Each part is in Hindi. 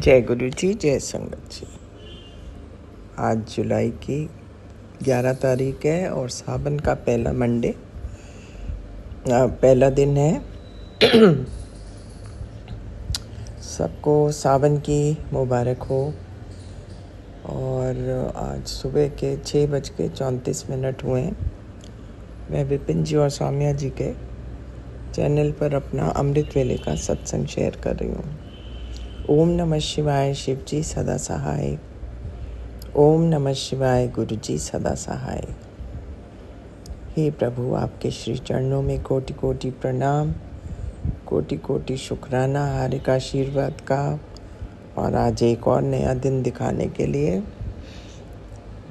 जय गुरु जी, जय संगत जी। आज जुलाई की 11 तारीख है और सावन का पहला मंडे पहला दिन है। सबको सावन की मुबारक हो। और आज सुबह के 6:34 हुए हैं। मैं विपिन जी और सौम्या जी के चैनल पर अपना अमृत वेले का सत्संग शेयर कर रही हूँ। ओम नमः शिवाय, शिव जी सदा सहाय। ओम नमः शिवाय, गुरु जी सदा सहाय। हे प्रभु, आपके श्री चरणों में कोटि कोटि प्रणाम, कोटि कोटि शुक्राना, हार्दिक आशीर्वाद का। और आज एक और नया दिन दिखाने के लिए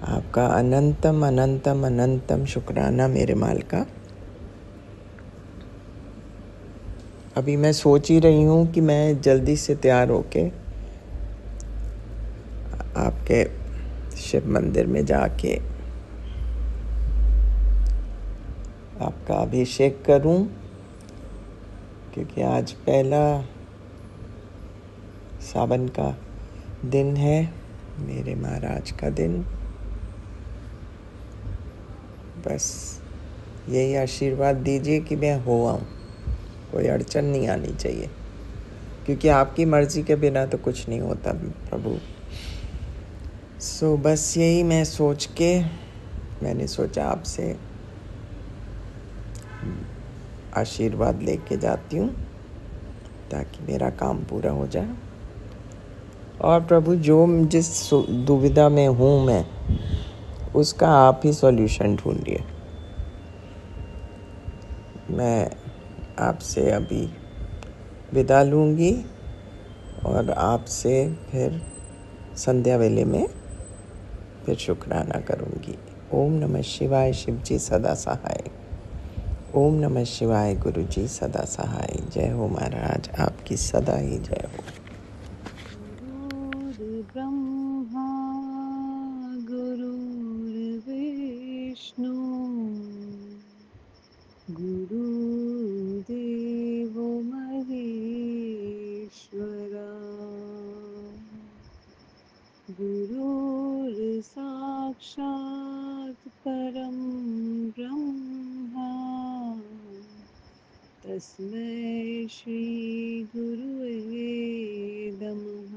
आपका अनंतम अनंतम अनंतम शुक्राना मेरे माल का। अभी मैं सोच ही रही हूँ कि मैं जल्दी से तैयार होके आपके शिव मंदिर में जाके आपका अभिषेक करूं, क्योंकि आज पहला सावन का दिन है, मेरे महाराज का दिन। बस यही आशीर्वाद दीजिए कि मैं हो आऊँ, कोई अड़चन नहीं आनी चाहिए, क्योंकि आपकी मर्जी के बिना तो कुछ नहीं होता प्रभु। बस यही मैं सोच के मैंने सोचा आपसे आशीर्वाद लेके जाती हूँ ताकि मेरा काम पूरा हो जाए। और प्रभु, जो जिस दुविधा में हूँ मैं, उसका आप ही सॉल्यूशन ढूंढिए। मैं आपसे अभी विदा लूँगी और आपसे फिर संध्या वेले में फिर शुक्राना करूँगी। ओम नमः शिवाय, शिव जी सदा सहाय। ओम नमः शिवाय, गुरु जी सदा सहाय। जय हो महाराज, आपकी सदा ही जय हो। गुरुर्ब्रह्मा गुरुर्विष्णु गुरुर्देवो महेश्वरा गुरुर्साक्षात् परं ब्रह्मा तस्मै श्री गुरुवे नमः।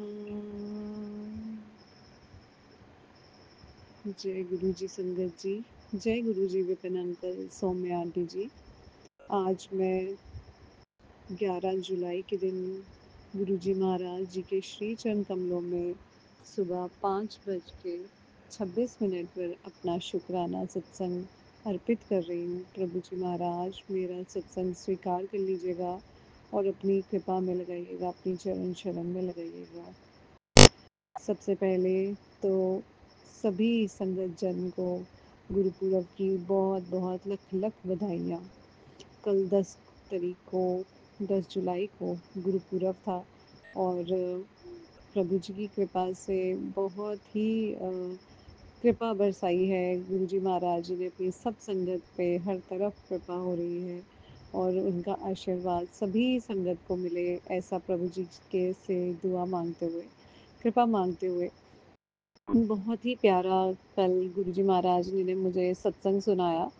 जय गुरु जी संगत जी, जय गुरु जी विपिन अंकल, सौम्या आंटी जी। आज मैं 11 जुलाई के दिन गुरु जी महाराज जी के श्री चरण कमलों में सुबह 5:26 पर अपना शुक्राना सत्संग अर्पित कर रही हूँ। प्रभु जी महाराज मेरा सत्संग स्वीकार कर लीजिएगा और अपनी कृपा में लगाइएगा, अपनी चरण शरण में लगाइएगा। सबसे पहले तो सभी संगत जन को गुरु पूरब की बहुत बहुत लख लख बधाइयाँ। कल 10 जुलाई को गुरु पूरब था और प्रभु जी की कृपा से बहुत ही कृपा बरसाई है। गुरु जी महाराज जी ने अपनी सब संगत पे हर तरफ कृपा हो रही है और उनका आशीर्वाद सभी संगत को मिले, ऐसा प्रभु जी के से दुआ मांगते हुए, कृपा मांगते हुए। बहुत ही प्यारा कल गुरु जी महाराज ने मुझे सत्संग सुनाया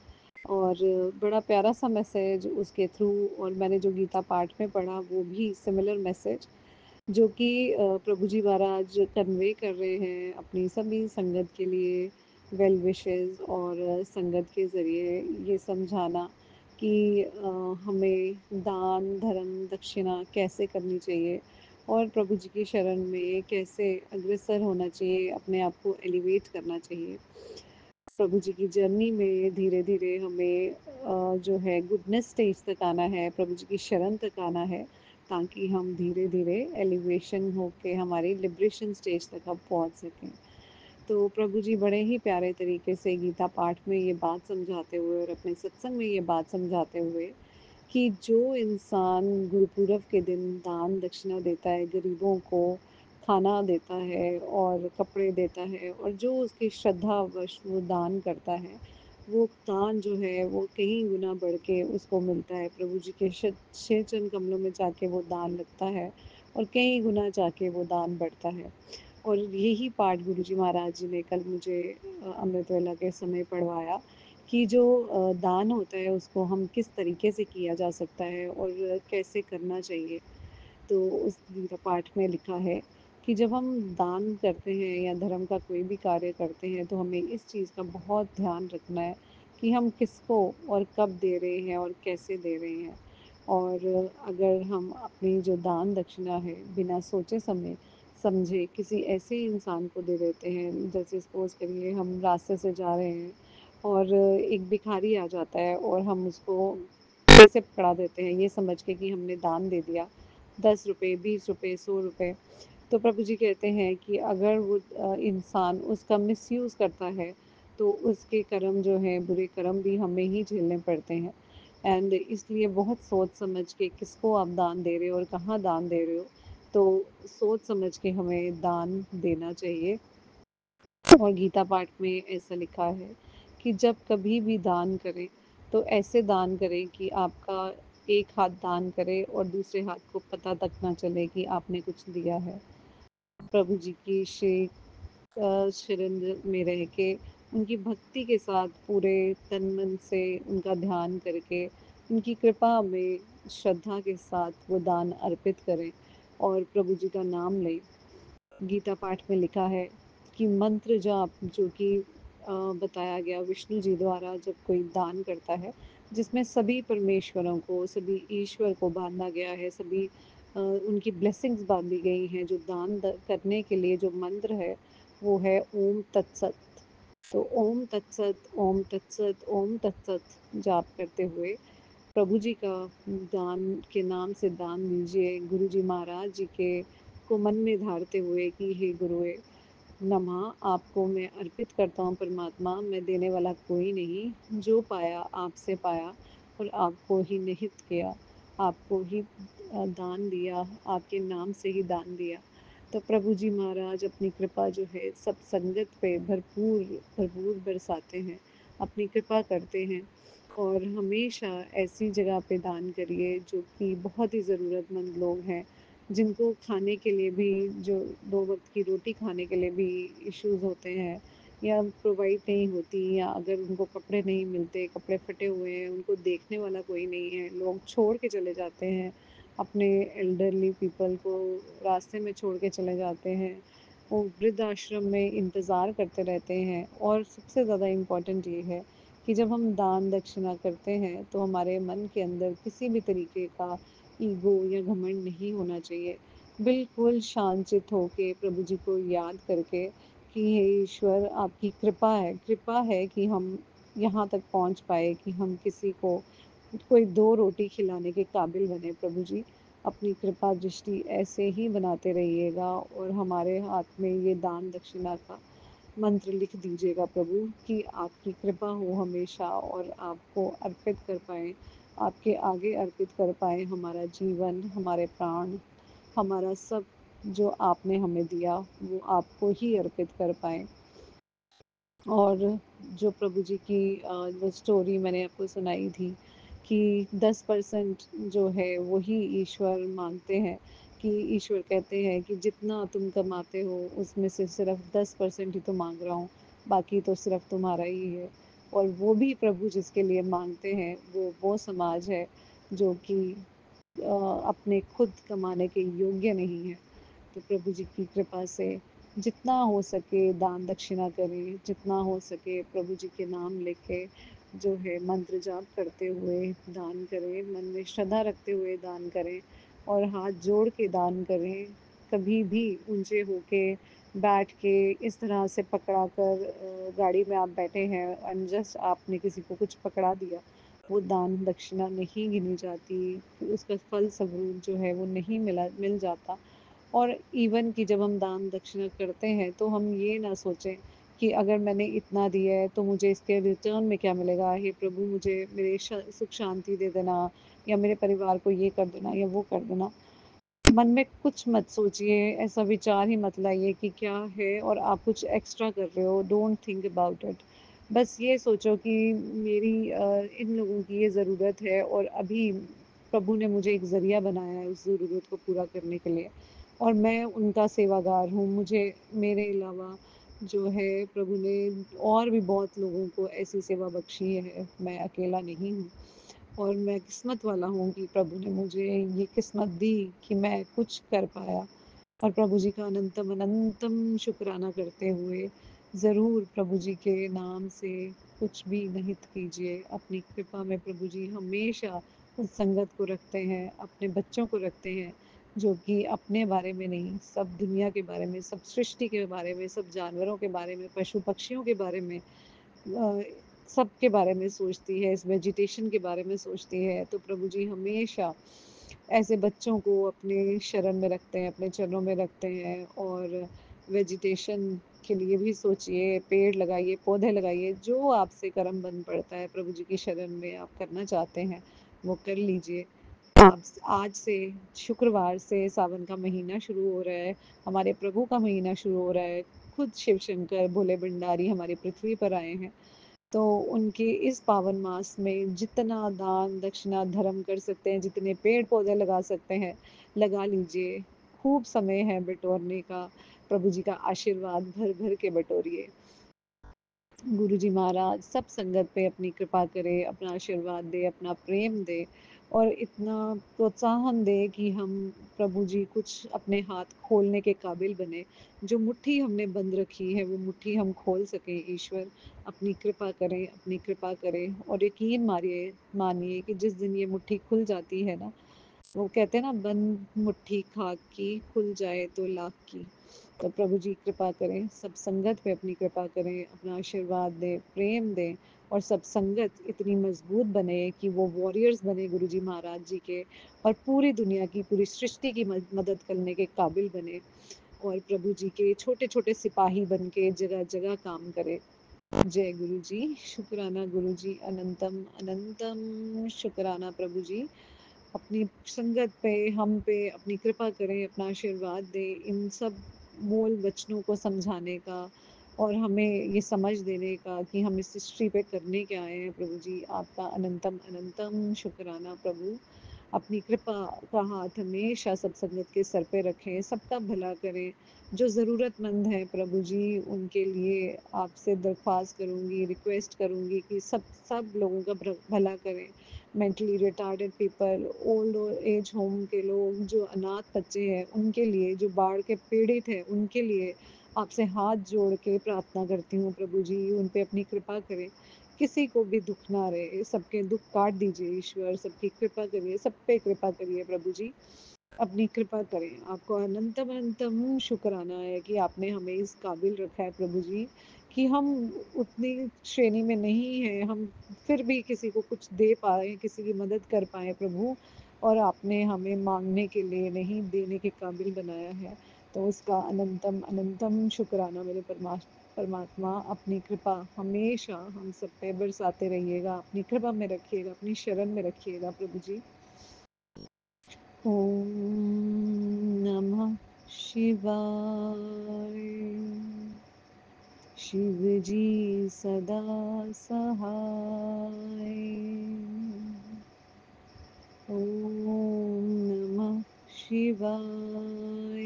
और बड़ा प्यारा सा मैसेज उसके थ्रू, और मैंने जो गीता पाठ में पढ़ा वो भी सिमिलर मैसेज जो कि प्रभु जी महाराज कन्वे कर रहे हैं अपनी सभी संगत के लिए, वेल विशेस और संगत के ज़रिए ये समझाना कि हमें दान धर्म दक्षिणा कैसे करनी चाहिए और प्रभु जी की शरण में कैसे अग्रसर होना चाहिए, अपने आप को एलिवेट करना चाहिए। प्रभु जी की जर्नी में धीरे धीरे हमें जो है गुडनेस स्टेज तक आना है, प्रभु जी की शरण तक आना है, ताकि हम धीरे धीरे एलिवेशन होके हमारी लिबरेशन स्टेज तक हम पहुंच सकें। तो प्रभु जी बड़े ही प्यारे तरीके से गीता पाठ में ये बात समझाते हुए और अपने सत्संग में ये बात समझाते हुए कि जो इंसान गुरुपूरब के दिन दान दक्षिणा देता है, गरीबों को खाना देता है और कपड़े देता है, और जो उसकी श्रद्धावश वो दान करता है, वो दान जो है वो कई गुना बढ़ के उसको मिलता है। प्रभु जी के श्री चरण कमलों में जाके वो दान लगता है और कई गुना जाके वो दान बढ़ता है। और यही पाठ गुरुजी महाराज जी ने कल मुझे अमृत वेला के समय पढ़वाया कि जो दान होता है उसको हम किस तरीके से किया जा सकता है और कैसे करना चाहिए। तो उस गीता पाठ में लिखा है कि जब हम दान करते हैं या धर्म का कोई भी कार्य करते हैं तो हमें इस चीज़ का बहुत ध्यान रखना है कि हम किसको और कब दे रहे हैं और कैसे दे रहे हैं। और अगर हम अपनी जो दान दक्षिणा है बिना सोचे समय समझे किसी ऐसे इंसान को दे देते हैं, जैसे सपोज करिए हम रास्ते से जा रहे हैं और एक भिखारी आ जाता है और हम उसको पैसे पकड़ा देते हैं ये समझ के कि हमने दान दे दिया, 10 रुपये, 20 रुपये, 100 रुपये। तो प्रभु जी कहते हैं कि अगर वो इंसान उसका मिसयूज़ करता है तो उसके कर्म जो हैं बुरे कर्म भी हमें ही झेलने पड़ते हैं। एंड इसलिए बहुत सोच समझ के किसको आप दान दे रहे हो और कहाँ दान दे रहे हो, तो सोच समझ के हमें दान देना चाहिए। और गीता पाठ में ऐसा लिखा है कि जब कभी भी दान करें तो ऐसे दान करें कि आपका एक हाथ दान करे और दूसरे हाथ को पता तक ना चले कि आपने कुछ दिया है। प्रभु जी की श्री शरण में रह के उनकी भक्ति के साथ पूरे तन मन से उनका ध्यान करके उनकी कृपा में श्रद्धा के साथ वो दान अर्पित करें और प्रभु जी का नाम लें। गीता पाठ में लिखा है कि मंत्र जाप जो कि बताया गया विष्णु जी द्वारा जब कोई दान करता है, जिसमें सभी परमेश्वरों को, सभी ईश्वर को बांधा गया है, सभी उनकी ब्लेसिंग्स बांधी गई हैं। जो दान करने के लिए जो मंत्र है वो है ओम तत्सत। तो ओम तत्सत, ओम तत्सत, ओम तत्सत जाप करते हुए प्रभु जी का दान के नाम से दान दीजिए। गुरु जी महाराज जी के को मन में धारते हुए कि हे गुरुए नमः, आपको मैं अर्पित करता हूँ परमात्मा, मैं देने वाला कोई नहीं, जो पाया आपसे पाया और आपको ही निहित किया, आपको ही दान दिया, आपके नाम से ही दान दिया। तो प्रभु जी महाराज अपनी कृपा जो है सब संगत पे भरपूर भरपूर बरसाते हैं, अपनी कृपा करते हैं। और हमेशा ऐसी जगह पे दान करिए जो कि बहुत ही ज़रूरतमंद लोग हैं, जिनको खाने के लिए भी, जो 2 वक्त की रोटी खाने के लिए भी इश्यूज़ होते हैं या प्रोवाइड नहीं होती, या अगर उनको कपड़े नहीं मिलते, कपड़े फटे हुए हैं, उनको देखने वाला कोई नहीं है, लोग छोड़ के चले जाते हैं अपने एल्डरली पीपल को, रास्ते में छोड़ के चले जाते हैं, वो वृद्ध आश्रम में इंतज़ार करते रहते हैं। और सबसे ज़्यादा इम्पोर्टेंट ये है कि जब हम दान दक्षिणा करते हैं तो हमारे मन के अंदर किसी भी तरीके का ईगो या घमंड नहीं होना चाहिए। बिल्कुल शांतचित्त होके प्रभु जी को याद करके कि हे ईश्वर आपकी कृपा है कि हम यहाँ तक पहुँच पाए, कि हम किसी को कोई 2 रोटी खिलाने के काबिल बने। प्रभु जी अपनी कृपा दृष्टि ऐसे ही बनाते रहिएगा और हमारे हाथ में ये दान दक्षिणा का मंत्र लिख दीजिएगा प्रभु, कि आपकी कृपा हो हमेशा और आपको अर्पित कर पाएँ, आपके आगे अर्पित कर पाएँ हमारा जीवन, हमारे प्राण, हमारा सब जो आपने हमें दिया वो आपको ही अर्पित कर पाएँ। और जो प्रभु जी की वो स्टोरी मैंने आपको सुनाई थी कि 10% जो है वही ईश्वर मांगते हैं, कि ईश्वर कहते हैं कि जितना तुम कमाते हो उसमें से सिर्फ 10% ही तो मांग रहा हूँ, बाकी तो सिर्फ तुम्हारा ही है। और वो भी प्रभु जिसके लिए मांगते हैं वो समाज है जो कि अपने खुद कमाने के योग्य नहीं है। तो प्रभु जी की कृपा से जितना हो सके दान दक्षिणा करें, जितना हो सके प्रभु जी के नाम लेके जो है मंत्र जाप करते हुए दान करें, मन में श्रद्धा रखते हुए दान करें और हाथ जोड़ के दान करें। कभी भी ऊंचे होके बैठ के इस तरह से पकड़ा कर गाड़ी में आप बैठे हैं एंड जस्ट आपने किसी को कुछ पकड़ा दिया, वो दान दक्षिणा नहीं गिनी जाती, उसका फल स्वरूप जो है वो नहीं मिल जाता। और इवन कि जब हम दान दक्षिणा करते हैं तो हम ये ना सोचें कि अगर मैंने इतना दिया है तो मुझे इसके रिटर्न में क्या मिलेगा, हे प्रभु मुझे मेरे सुख शांति दे देना, या मेरे परिवार को ये कर देना या वो कर देना। मन में कुछ मत सोचिए, ऐसा विचार ही मत लाइए कि क्या है और आप कुछ एक्स्ट्रा कर रहे हो, डोंट थिंक अबाउट इट। बस ये सोचो कि मेरी इन लोगों की ये ज़रूरत है और अभी प्रभु ने मुझे एक ज़रिया बनाया है उस ज़रूरत को पूरा करने के लिए, और मैं उनका सेवादार हूँ। मुझे मेरे अलावा जो है प्रभु ने और भी बहुत लोगों को ऐसी सेवा बख्शी है, मैं अकेला नहीं हूँ। और मैं किस्मत वाला हूँ कि प्रभु ने मुझे ये किस्मत दी कि मैं कुछ कर पाया। और प्रभु जी का अनंतम अनंतम शुक्राना करते हुए ज़रूर प्रभु जी के नाम से कुछ भी निहित कीजिए। अपनी कृपा में प्रभु जी हमेशा उस संगत को रखते हैं, अपने बच्चों को रखते हैं, जो कि अपने बारे में नहीं, सब दुनिया के बारे में, सब सृष्टि के बारे में, सब जानवरों के बारे में, पशु पक्षियों के बारे में, सबके बारे में सोचती है, इस वेजिटेशन के बारे में सोचती है। तो प्रभु जी हमेशा ऐसे बच्चों को अपने शरण में रखते हैं, अपने चरणों में रखते हैं। और वेजिटेशन के लिए भी सोचिए, पेड़ लगाइए, पौधे लगाइए, जो आपसे कर्म बन पड़ता है प्रभु जी की शरण में आप करना चाहते हैं वो कर लीजिए। आप आज से, शुक्रवार से सावन का महीना शुरू हो रहा है, हमारे प्रभु का महीना शुरू हो रहा है। खुद शिव शंकर भोले भंडारी हमारी पृथ्वी पर आए हैं, तो उनके इस पावन मास में जितना दान दक्षिणा धर्म कर सकते हैं, जितने पेड़ पौधे लगा सकते हैं लगा लीजिए। खूब समय है बटोरने का, प्रभु जी का आशीर्वाद भर भर के बटोरिए। गुरु जी महाराज सब संगत पे अपनी कृपा करे, अपना आशीर्वाद दे, अपना प्रेम दे, और इतना प्रोत्साहन दे कि हम प्रभु जी कुछ अपने हाथ खोलने के काबिल बने। जो मुट्ठी हमने बंद रखी है वो मुट्ठी हम खोल सकें। ईश्वर अपनी कृपा करें, अपनी कृपा करें। और यकीन मानिए कि जिस दिन ये मुट्ठी खुल जाती है ना, वो कहते हैं ना, बंद मुट्ठी खाक की खुल जाए तो लाख की। तो प्रभु जी कृपा करें, सब संगत पे अपनी कृपा करें, अपना आशीर्वाद दें, प्रेम दें, और सब संगत इतनी मजबूत बने कि वो वॉरियर्स बने गुरु जी महाराज जी के, और पूरी दुनिया की, पूरी सृष्टि की मदद करने के काबिल बने, और प्रभु जी के छोटे छोटे सिपाही बन के जगह जगह काम करे। जय गुरु जी। शुक्राना गुरु जी, अनंतम अनंतम शुक्राना प्रभु जी। अपनी संगत पे, हम पे अपनी कृपा करें, अपना आशीर्वाद दें, इन सब मूल वचनों को समझाने का, और हमें ये समझ देने का कि हम इस सृष्टि पे करने क्या आए हैं। प्रभु जी आपका अनंतम अनंतम शुक्राना प्रभु। अपनी कृपा का हाथ हमेशा सब संगत के सर पे रखें, सबका भला करें। जो ज़रूरतमंद हैं प्रभु जी, उनके लिए आपसे दरख्वास्त करूँगी, रिक्वेस्ट करूँगी कि सब सब लोगों का भला करें। Mentally retarded people, old age home के लोग, जो अनाथ बच्चे हैं उनके लिए, जो बाढ़ के पीड़ित हैं उनके लिए आपसे हाथ जोड़ के प्रार्थना करती हूँ प्रभु जी, उन पे अपनी कृपा करें। किसी को भी दुख ना रहे, सबके दुख काट दीजिए ईश्वर, सबकी कृपा करिए, सब पे कृपा करिए प्रभु जी, अपनी कृपा करें। आपको अनंतम अनंतम शुक्राना है कि आपने हमें इस काबिल रखा है प्रभु जी, कि हम उतनी श्रेणी में नहीं हैं, हम फिर भी किसी को कुछ दे पाए, किसी की मदद कर पाए प्रभु, और आपने हमें मांगने के लिए नहीं, देने के काबिल बनाया है। तो उसका अनंतम अनंतम शुक्राना मेरे परमात्मा। अपनी कृपा हमेशा हम सब पे बरसाते रहिएगा, अपनी कृपा में रखिएगा, अपनी शरण में रखिएगा प्रभु जी। ओम नमः शिवाय। शिव जी सदा सहाय। ओम नमः शिवाय।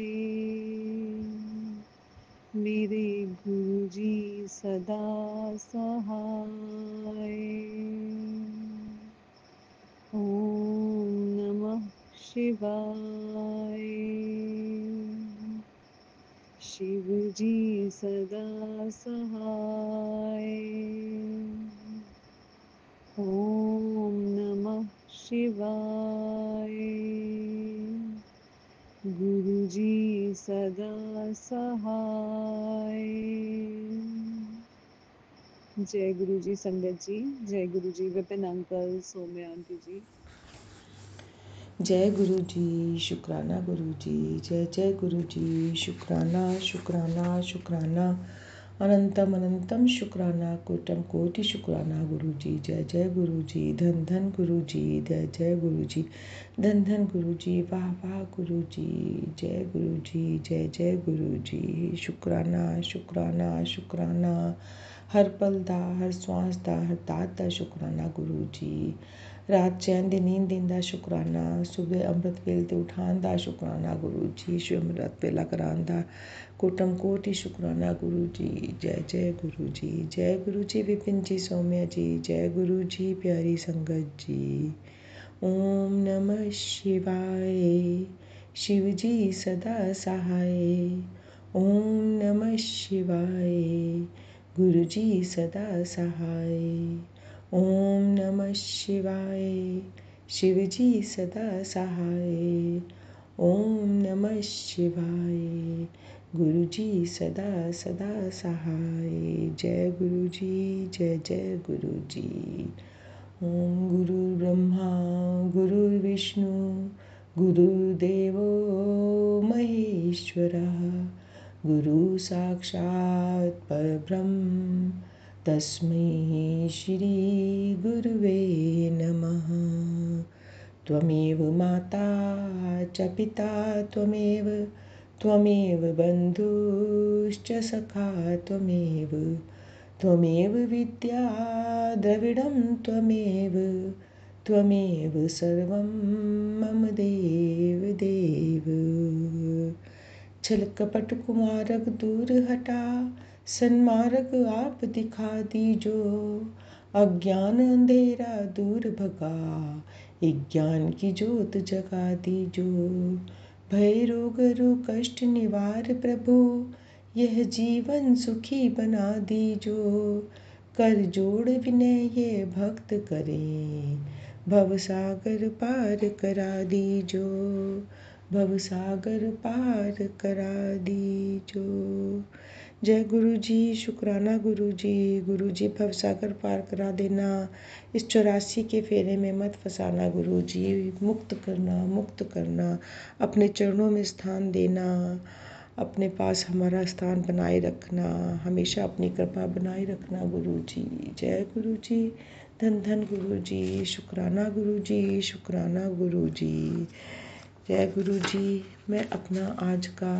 मेरे गुरु जी सदा सहाय। ओम नमः शिवाय। शिव जी सदा सहाय। ओम नमः शिवाय। गुरु जी सदा सहाय। जय गुरु जी संगत जी, जय गुरु जी विपिन अंकल, सौम्या आंटी जी। जय गुरु जी, शुक्राना गुरु जी, जय जय गुरु जी, शुक्राना शुक्राना शुक्राना, अनंतम अनंतम शुक्राना, कोटम कोटि शुक्राना गुरु जी, जय जय गुरु जी, धन धन गुरु जी, जय जय गुरु जी, धन धन गुरु जी, वाह वाह गुरु जी, जय गुरु जी, जय जय गुरु जी, शुक्राना शुक्राना शुक्राना, हर पल दा, हर श्वास दा, हर दात दा शुक्राना गुरु जी। रात चैन दी नींद दिंदा शुकराना, सुबह अमृत वेल ते उठान दा शुकराना गुरु जी, शिव अमृत वेला करान दा कोटम कोटि शुकराना गुरु जी। जय जय गुरु जी, जय गुरु जी विपिन जी सौम्या जी, जय गुरु जी प्यारी संगत जी। ओम नमः शिवाय, शिव जी सदा सहाय। ओम नमः शिवाय, गुरु जी सदा सहाय। ओम नमः शिवाय, शिव जी सदा सहाय। ओम नमः शिवाय, गुरु जी सदा सदा सहाय। जय गुरु जी, जय जय गुरु जी। ओम गुरु ब्रह्मा गुरुर्विष्णु गुरुदेवो महेश्वरः, गुरु साक्षात् परब्रह्म तस्मै श्री गुरुवे नमः। त्वमेव माता च पिता त्वमेव, त्वमेव बन्धुश्च सखा त्वमेव, त्वमेव विद्या द्रविडं त्वमेव, त्वमेव सर्वं मम देव देव। छल कपट कुमारक दूर हटा, सन्मार्ग आप दिखा दीजो। अज्ञान अंधेरा दूर भगा, ज्ञान की जोत जगा दीजो। भय रोग रो कष्ट निवार प्रभु, यह जीवन सुखी बना दीजो। कर जोड़ विनय ये भक्त करे, भव सागर पार करा दीजो, भव सागर पार करा दीजो। जय गुरु जी, शुक्राना गुरु जी भव सागर पार करा देना, इस 84 के फेरे में मत फंसाना गुरु जी, मुक्त करना, अपने चरणों में स्थान देना, अपने पास हमारा स्थान बनाए रखना, हमेशा अपनी कृपा बनाए रखना गुरु जी। जय गुरु जी, धन धन गुरु जी, शुक्राना गुरु जी, शुक्राना गुरु जी। जय गुरु जी। मैं अपना आज का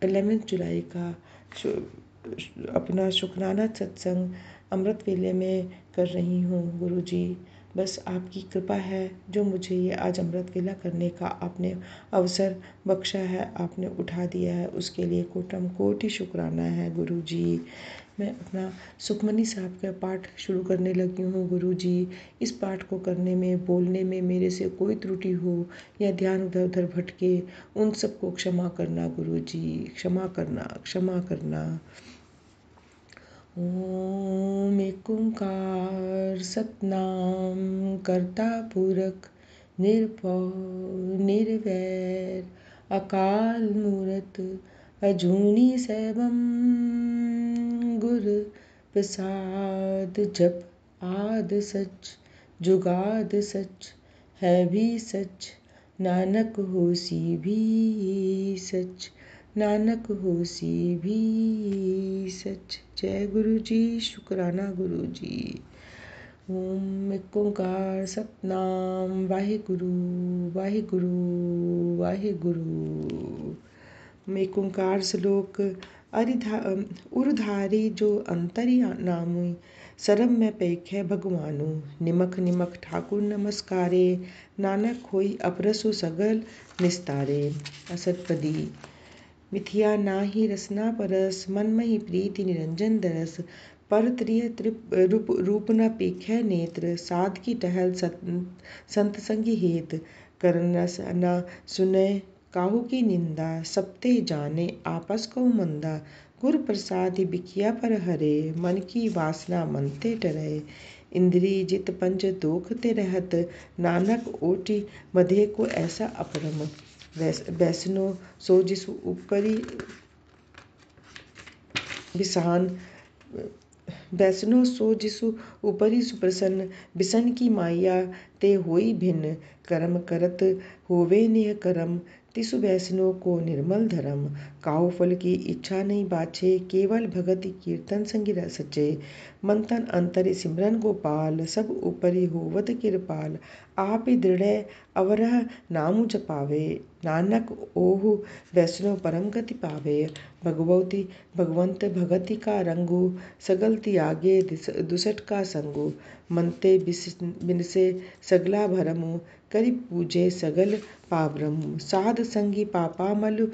11 जुलाई का अपना शुक्राना सत्संग अमृत वेले में कर रही हूँ गुरु जी। बस आपकी कृपा है जो मुझे ये आज अमृत वेला करने का आपने अवसर बख्शा है, आपने उठा दिया है, उसके लिए कोटम कोटि शुक्राना है गुरु जी। मैं अपना सुखमनी साहब का पाठ शुरू करने लगी हूँ गुरु जी। इस पाठ को करने में, बोलने में मेरे से कोई त्रुटि हो या ध्यान उधर उधर भटके, उन सबको क्षमा करना गुरु जी, क्षमा करना, क्षमा करना। ओम एक ओंकार सतनाम करता पुरख निरभव निर्वैर अकाल मूरत अजूनी सैभम गुर प्रसाद। जप आद सच जुगाद सच है भी सच, नानक होसी भी सच, नानक होसी भी सच। जय गुरु जी, शुक्राना गुरु जी। ओम एक ओंकार सतनाम वाहिगुरु वाहिगुरु वाहिगुरु। एक ओंकार श्लोक उरधारी जो अंतरी नामी, सरम में पेखे भगवानु। निमख निमख ठाकुर नमस्कारे, नानक होई अपरसु सगल निस्तारे। असतपदी मिथिया नाही रसना परस, मन मही प्रीति निरंजन दरस। पर त्रिय रूप न पेखै नेत्र, साध की टहल संत संगी हेत। करन न सुनय काहू की निंदा, सबते जाने आपस को मंदा। गुर प्रसाद बिखिया पर हरे, मन की वासना मन ते टरै। इंद्री जित पंच दोखते रहत, नानक ओटि मधे को ऐसा अपरम। बैसनो सो जिसु ऊपरी बिसान, बैसनो सो जिसु ऊपरी सुप्रसन्न। बिसन की माया ते होई भिन्न, कर्म करत होवे निह करम। तिसु बैसनो को निर्मल धरम, काहू फल की इच्छा नहीं बाछे। केवल भगति कीर्तन संग सचे, मन तन अंतर सिमरन गोपाल। सब ऊपरी होवत कृपाल, आप ही दृढ़ अवरह नामु जपावे। नानक ओहु वैष्णव परम गति पावे। भगवती भगवंत भगति का रंगु, सगल त्यागे दुसट का संगु। मनते बिनसे सगला भरमु, करि पूजे सगल पावरमु। साध संगी पापा मलु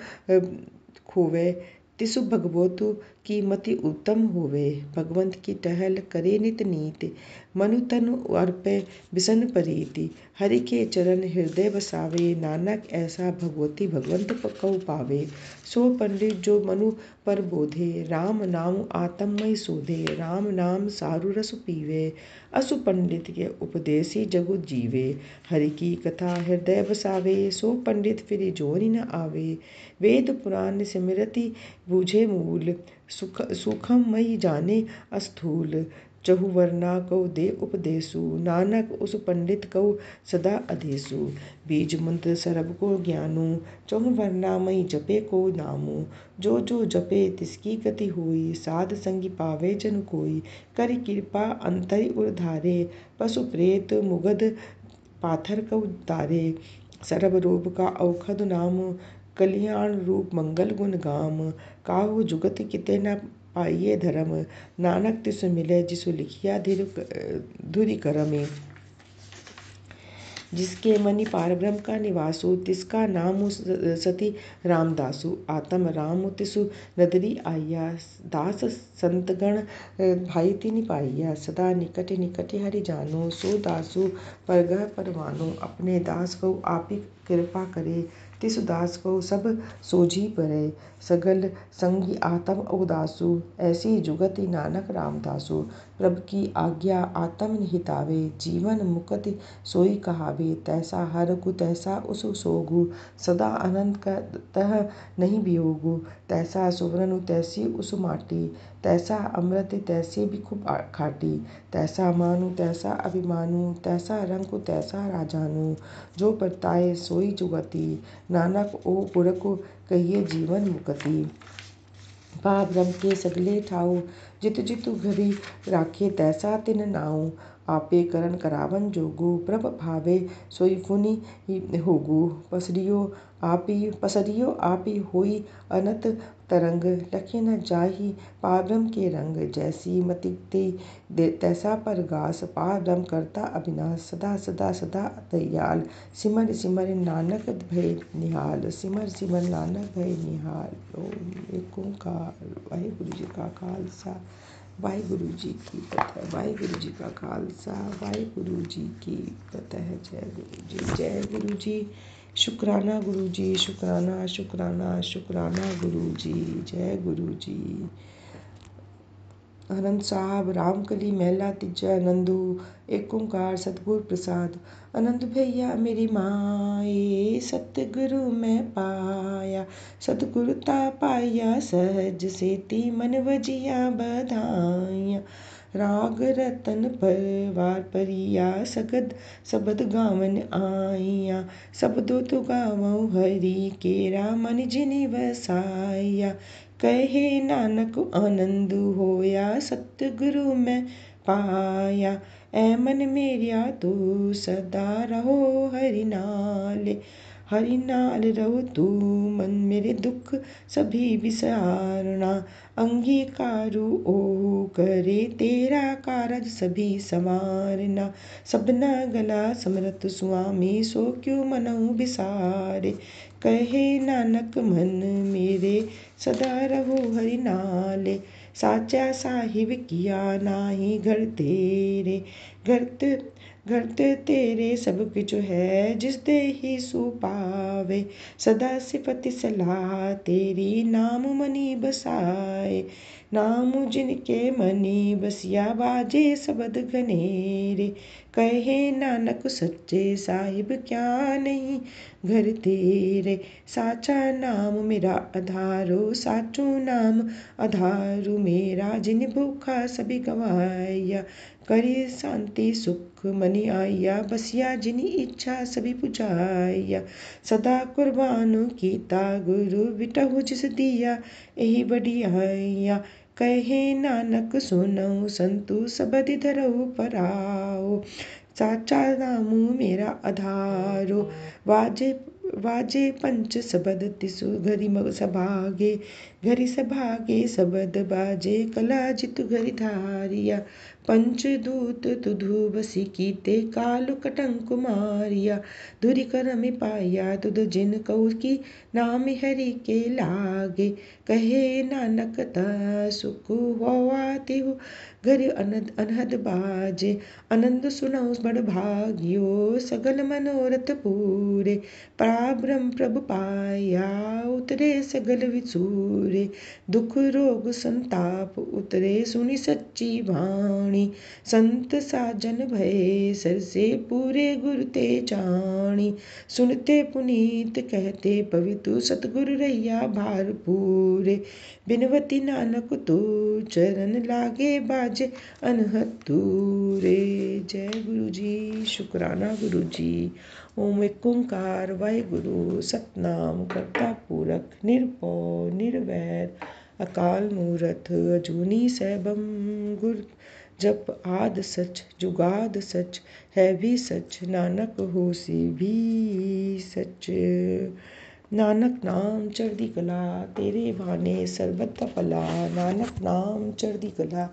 खोवे, तिसु भगवतु की मति उत्तम होवे। भगवंत की टहल करे नित नीति, मनु तनु अर्पे बिसन प्रीति। हरि के चरण हृदय बसावे, नानक ऐसा भगवती भगवंत कौ पावे। सो पंडित जो मनु पर बोधे, राम नाम आत्ममय शोधे। राम नाम सारु रस पीवे, असु पंडित के उपदेशी जगु जीवे। हरि की कथा हृदय बसावे, सो पंडित फिर जोनि न आवे। वेद पुराण सिमरति बूझे मूल, सूखमय जाने स्थूल। चहु वर्णा कौ दे उपदेशु, नानक उस पंडित कौ सदा अधेसु। बीज मंत्र सरब को ज्ञानु, चहु वर्णा मई जपे को नामु। जो जो जपे तिसकी गति होई, साध संगी पावे जन कोई। करि कृपा अंतरि उर्धारे, पशु प्रेत मुगध पाथर कौ तारे। सरब रूप का औखद नाम, कल्याण रूप मंगल गुण गाम। काहु जुगत किते न पाइये धर्म, नानक तिसु मिले जिसु लिखिया धुरि करमे। जिसके मनि पारब्रह्म का निवासु, तिसका नामु सती रामदासु। आत्म राम तिसु नदरी आइया, दास संतगण भाई तिनि पाइया। सदा निकट निकट हरि जानो, सो दासु परगह परवानो। अपने दास को आपी कृपा करे, तिसु दास को सब सोझी परे। सगल संगी आत्म उदासु, ऐसी जुगति नानक रामदासु। प्रभु की आज्ञा आत्म निहितावे, जीवन मुक्ति सोई कहावे। तैसा हर कु तैसा उसु सोगु, सदा अनंत तह नहीं वियोगु। तैसा सुवरनु तैसी उसु माटी, तैसा अमृत तैसे भी खूब खाटी। तैसा मानु तैसा अभिमानु, तैसा रंकु तैसा राजानु। जो परताए सोई जुगति, नानक ओ पुरखु कहिए जीवन मुक्ति। पारब्रह्म के सगले ठाउ, जितु जितु घरी राखे तैसा तिन नाउ। आपे करन करावन जोगु, प्रभ भावे सोई पुनि होगु। पसरियो आपी होई अनंत तरंग, लखे न जाहि पारब्रह्म के रंग। जैसी मति तैसा परगास, पारब्रह्म करता अविनाश। सदा सदा सदा दयाल, सिमर सिमर नानक भय निहाल। सिमर सिमर नानक भय निहाल। ओम एक ओंकार। वाहिगुरु जी का खालसा, वाहिगुरु जी की फतेह। वाहिगुरु जी का खालसा, वाहिगुरु जी की फतेह। जय गुरु जी, जय गुरु जी। शुक्राना गुरु जी, शुक्राना शुक्राना शुक्राना गुरु जी। जय गुरु जी। आनंद साहब रामकली महला तीजा आनंदू। एक ओंकार सतगुर प्रसाद। आनंद भैया मेरी माए, सतगुरु मैं पाया। सतगुरता पाया सहज सेती, मन वजिया बधाइया। राग रतन परवार परिया, सगद सबद गावन आइया। सबदो तो गावो हरि केरा, मन जिनि वसाइया। कहे नानक आनंद होया, सतगुरु मैं पाया। ऐ मन मेरिया तू सदा रहो हरि नाले। हरि नाल रहो तू मन मेरे, दुख सभी विसारना। अंगीकारु ओहु करे, तेरा कारज सभी संवारना। सबना गला समरत सुआमी, सो क्यों मनहु बिसारे। कहे नानक मन मेरे, सदा रहो हरि नाले। साचा साहिब किया नाही घर तेरे। घर तेरे सब कुछ है, जिस दे ही सु पावे। सदा सिफति सलाह तेरी, नाम मनि बसाए। नाम जिनके मनि बसिया, बाजे सबद घनेरे। कहे नानक सच्चे साहिब क्या नहीं घर तेरे। साचा नाम मेरा आधारो, साचो नाम आधारु मेरा। जिन भूखा सभी गवाया, करी शांति सुख मनि आया। बसिया जिनी इच्छा सभी पुजाया। सदा कुर्बानु कीता गुरु, बिटहु जिस दिया यही बढ़ियाया। कहे नानक सुनऊ संतु, सबदि धरऊ पराओ। साचा नामू मेरा आधारो। वाजे वाजे पंच सबद तिसु घरी मग सभागे। घरी सभागे सबद बाजे कला जितु घरी धारिया। पंचदूत तुधु बसी कीते कालु कटंक मारिया। धुरि कर में पाया तुध जिन कऊ की नाम हरि के लागे। कहे नानक ता सुख होवा तिहु घर अनहद बाजे। आनंद सुनऊ बड़ भाग्यो सगल मनोरथ पूरे। पराब्रह्म प्रभु पाया उतरे सगल विचूरे। दुख रोग संताप उतरे सुनि सच्ची वाणी। संत साजन भये सरसे पूरे गुरु ते जानी। सुनते पुनीत कहते पवित्रु सतगुरु रैया भार पूरे। बिनवती नानक तो चरण लागे बाजे अनहद दूरे। जय गुरु जी। शुक्राना गुरु जी। ओम एक ओंकार वाहिगुरु सतनाम करता पुरख निरभउ निरवैर अकाल मूरत अजूनी सैभम गुर जप आद सच जुगाद सच है भी सच नानक होसी भी सच। नानक नाम चढ़दी कला तेरे भाने सरबत दा भला। नानक नाम चढ़दी कला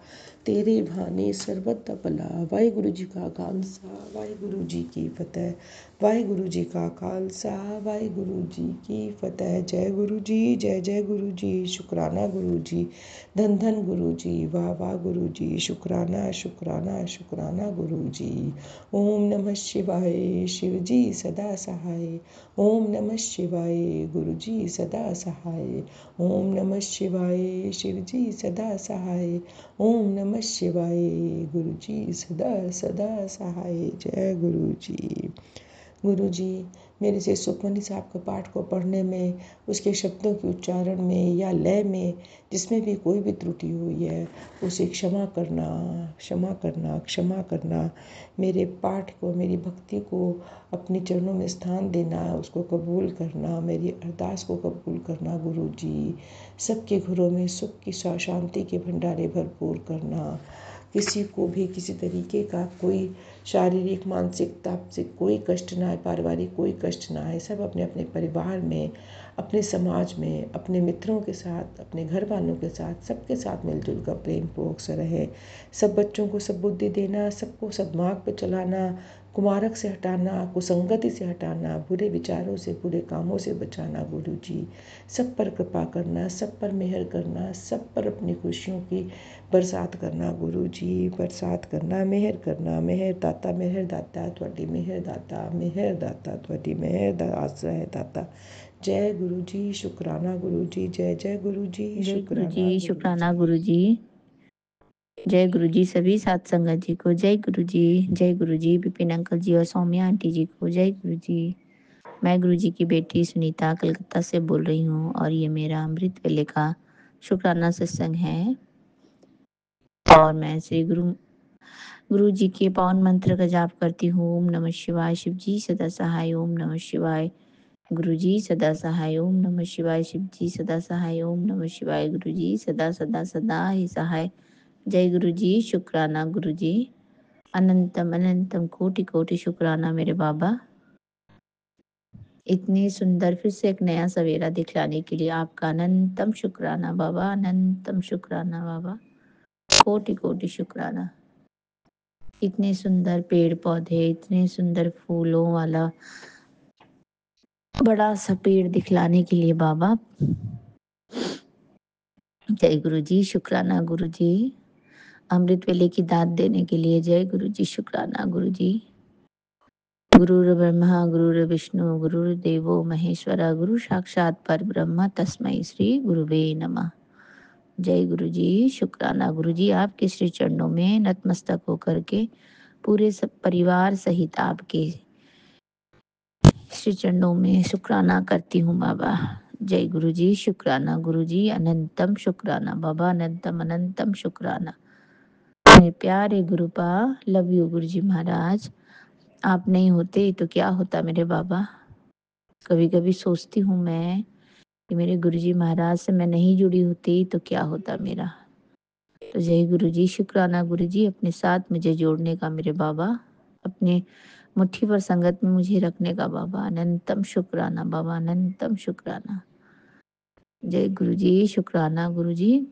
तेरे भाने सरबत दा भला। वाहिगुरु जी का खालसा वाहिगुरु जी की फतेह। वाहिगुरु जी का खालसा वाहिगुरु जी की फतेह। जय गुरु जी। जय जय गुरु जी। शुक्राना गुरु जी। धन धन गुरु जी। वाह वाह गुरु जी। शुक्राना शुक्राना शुक्राना गुरु जी। ओम नमः शिवाय शिव जी सदा सहाय। ओम नमः शिवाय गुरु जी सदा सहाय। ओम नमः शिवाय शिव जी सदा सहाय। ओम नमः शिवाय गुरु जी सदा सदा सहाय। जय गुरु जी। गुरु जी मेरे से सुखमनी साहब के पाठ को पढ़ने में, उसके शब्दों के उच्चारण में या लय में जिसमें भी कोई भी त्रुटि हुई है उसे क्षमा करना क्षमा करना क्षमा करना। मेरे पाठ को मेरी भक्ति को अपने चरणों में स्थान देना, उसको कबूल करना, मेरी अरदास को कबूल करना गुरु जी। सबके घरों में सुख की शांति के भंडारे भरपूर करना। किसी को भी किसी तरीके का कोई शारीरिक मानसिक तापसिक कोई कष्ट ना आए, पारिवारिक कोई कष्ट ना आए। सब अपने अपने परिवार में, अपने समाज में, अपने मित्रों के साथ, अपने घर वालों के साथ, सबके साथ मिलजुल कर प्रेम पूर्वक से रहे। सब बच्चों को सब बुद्धि देना, सबको सद्मार्ग पर चलाना, कुमार्ग से हटाना, कुसंगति से हटाना, बुरे विचारों से बुरे कामों से बचाना गुरु जी। सब पर कृपा करना, सब पर मेहर करना, सब पर अपनी खुशियों की बरसात करना गुरु जी। बरसात करना, मेहर करना। मेहर दाता ਤੁਹਾਡੀ मेहर दाता ਤੁਹਾਡੀ मेहर ਦਾ आसरा है दाता। जय गुरु जी। शुक्राना गुरु जी। जय जय गुरु जी। जय गुरु जी। शुक्राना गुरु जी। जय गुरु जी। सभी सात संगत जी को जय गुरु जी। जय गुरु जी। विपिन अंकल जी और सौम्या आंटी जी को जय गुरु जी। मैं गुरु जी की बेटी सुनीता कलकत्ता से बोल रही हूँ और ये मेरा अमृत वेले का शुक्राना सत्संग है। और मैं श्री गुरु जी के पावन मंत्र का जाप करती हूँ। ओम नमः शिवाय शिव जी सदा सहाय। ओम नमः शिवाय गुरु जी सदा सहाय। ओम नमः शिवाय शिव जी सदा सहाय। ओम नमः शिवाय गुरु जी सदा सदा सदा ही सहाय। जय गुरु जी। शुक्राना गुरु जी। अनंतम अनंतम कोटि कोटि शुक्राना मेरे बाबा, इतनी सुंदर फिर से एक नया सवेरा दिखलाने के लिए आपका अनंतम शुक्राना बाबा। अनंतम शुक्राना बाबा। कोटि कोटि शुक्राना। इतने सुंदर पेड़ पौधे, इतने सुंदर फूलों वाला बड़ा सा पेड़ दिखलाने के लिए बाबा जय गुरु जी। शुक्राना गुरु जी। अमृत वेले की दात देने के लिए जय गुरु जी। शुक्राना गुरु जी। गुरुर् ब्रह्मा गुरुर् विष्णु गुरुर्देवो महेश्वरा गुरु साक्षात पर ब्रह्म तस्मै श्री गुरुवे नमः। जय गुरु जी। शुक्राना गुरु जी। आपके श्री चरणों में नतमस्तक होकर के पूरे सब परिवार सहित आपके श्री चरणों में शुक्राना करती हूँ बाबा। जय गुरु जी। शुक्राना गुरु जी। अनंतम शुक्राना बाबा। अनंतम अनंतम शुक्राना मेरे प्यारे गुरुपा। लव यू गुरु जी महाराज। आप नहीं होते तो क्या होता मेरे बाबा। कभी कभी सोचती हूँ मैं कि मेरे गुरु जी महाराज से मैं नहीं जुड़ी होती तो क्या होता मेरा। तो जय गुरु जी। शुक्राना गुरु जी अपने साथ मुझे जोड़ने का मेरे बाबा। अपने मुट्ठी पर संगत में मुझे रखने का बाबा, अनंतम शुक्राना बाबा, अनंतम शुक्राना। जय गुरु जी, शुक्राना गुरु जी,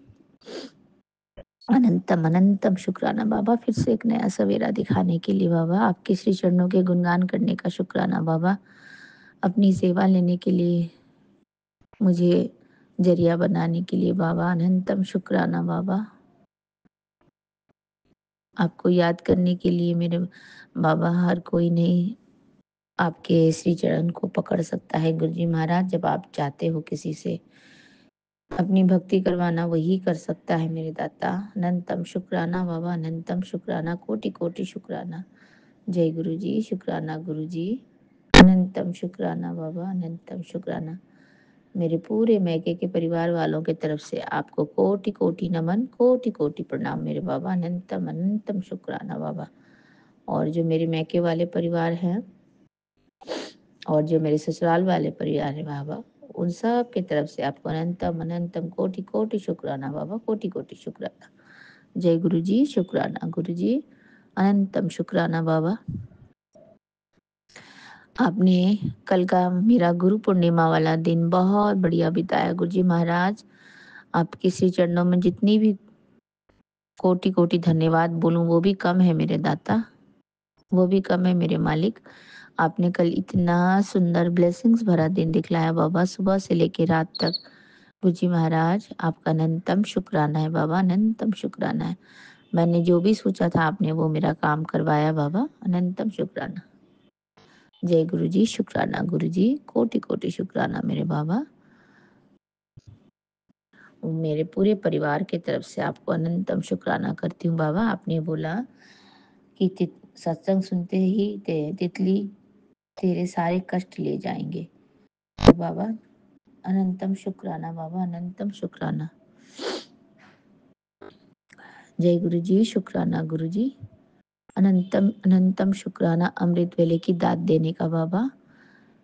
अनंतम अनंतम शुक्राना बाबा, फिर से एक नया सवेरा दिखाने के लिए बाबा, आपके श्री चरणों के गुणगान करने का शुक्राना बाबा, अपनी सेवा लेने के लिए, मुझे जरिया बनाने के लिए बाबा, अनंतम शुक्राना बाबा, आपको याद करने के लिए मेरे बाबा, हर कोई नहीं आपके श्री चरण को पकड़ सकता है गुरुजी महाराज। जब आप चाहते हो किसी से अपनी भक्ति करवाना, वही कर सकता है मेरे दाता। अनंतम शुक्राना बाबा, अनंतम शुक्राना, कोटि कोटि शुक्राना। जय गुरु जी, शुक्राना गुरु जी, अनंतम शुक्राना बाबा, अनंतम शुक्राना। मेरे पूरे मैके के परिवार वालों के तरफ से आपको कोटि कोटि नमन, कोटि कोटि प्रणाम मेरे बाबा, अनंतम अनंतम शुक्राना बाबा। और जो मेरे मैके वाले परिवार हैं और जो मेरे ससुराल वाले परिवार है बाबा, उन सब की तरफ से आपको अनंतम अनंतम कोटि कोटि शुक्राना बाबा, कोटि कोटि शुक्राना। जय गुरु जी, शुक्राना गुरु जी, अनंतम शुक्राना बाबा। आपने कल का मेरा गुरु पूर्णिमा वाला दिन बहुत बढ़िया बिताया गुरु जी महाराज। आपके श्री चरणों में जितनी भी कोटि कोटि धन्यवाद बोलूं वो भी कम है मेरे दाता, वो भी कम है मेरे मालिक। आपने कल इतना सुंदर ब्लेसिंग्स भरा दिन दिखलाया बाबा, सुबह से लेके रात तक। गुरुजी महाराज आपका अनंतम शुक्राना है बाबा, अनंतम शुक्राना है। मैंने जो भी सोचा था आपने वो मेरा काम करवाया बाबा, अनंतम शुक्राना। जय गुरु जी, शुक्राना गुरु जी, कोटि कोटि शुक्राना मेरे बाबा। मेरे पूरे परिवार की तरफ से आपको अनंतम शुक्राना करती हूँ बाबा। आपने बोला कि सत्संग सुनते ही तितली तेरे सारे कष्ट ले जाएंगे, तो बाबा अनंतम शुक्राना बाबा, अनंतम शुक्राना। जय गुरु जी, शुक्राना गुरु जी, अनंतम अनंतम शुक्राना। अमृत वेले की दात देने का बाबा,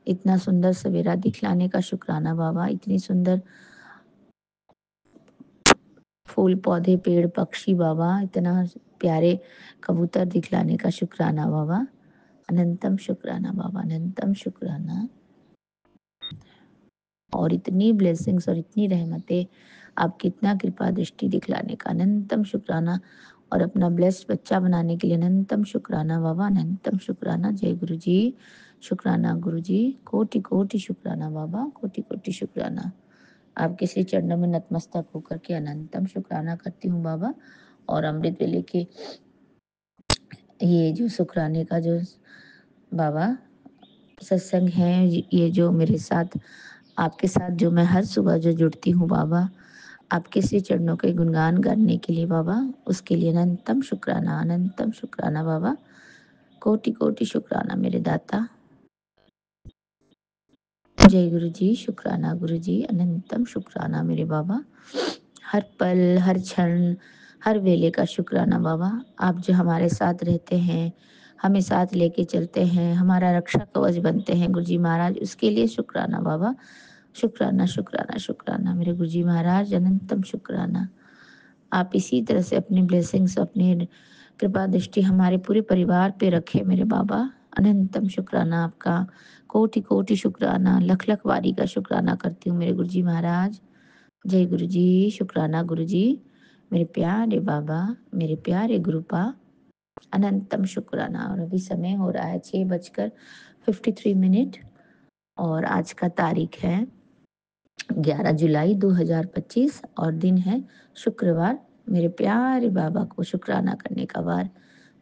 इतना सुंदर सवेरा दिखलाने का शुक्राना बाबा, इतनी सुंदर फूल पौधे पेड़ पक्षी बाबा, इतना प्यारे कबूतर दिखलाने का शुक्राना बाबा, अनंतम शुक्राना बाबा, अनंतम शुक्राना। और इतनी ब्लेसिंग्स और इतनी रहमतें, आप कितना कृपा दृष्टि दिखलाने का अनंतम शुक्राना। और अपना ब्लेस्ड बच्चा बनाने के लिए अनंतम शुक्राना बाबा, अनंतम शुक्राना। जय गुरु जी, शुक्राना गुरु जी, कोटि कोटि शुक्राना बाबा, कोटि कोटि शुक्राना। आपके श्री चरणों में नतमस्तक होकर के अनंतम शुक्राना करती हूँ बाबा। और अमृत वेले के ये जो शुक्राने का जो बाबा सत्संग है, ये जो मेरे साथ आपके साथ जो मैं हर सुबह जो जुड़ती हूँ बाबा, आपके श्री चरणों के गुणगान करने के लिए बाबा, उसके लिए अनंतम शुक्राना, अनंतम शुक्राना बाबा, कोटि कोटि शुक्राना मेरे दाता। जय गुरु जी, शुक्राना गुरु जी, अनंतम शुक्राना मेरे बाबा। हर पल हर क्षण हर वेले का शुक्राना बाबा। आप जो हमारे साथ रहते हैं, हमें साथ लेके चलते हैं, हमारा रक्षा कवच बनते हैं गुरुजी महाराज, उसके लिए शुक्राना बाबा, शुक्राना शुक्राना शुक्राना मेरे गुरुजी महाराज, अनंतम शुक्राना। आप इसी तरह से अपनी ब्लेसिंग्स, अपनी कृपा दृष्टि हमारे पूरे परिवार पे रखे मेरे बाबा, अनंतम शुक्राना आपका, कोटि कोटि शुक्राना, लख लख वारी का शुक्राना करती हूँ मेरे गुरुजी महाराज। जय गुरु जी, शुक्राना गुरु जी, मेरे प्यारे बाबा, मेरे प्यारे गुरुपा, अनंतम शुक्राना। और अभी समय हो रहा है 6:53 और आज का तारीख है 11 जुलाई 2025 और दिन है शुक्रवार। मेरे प्यारे बाबा को शुक्राना करने का वार।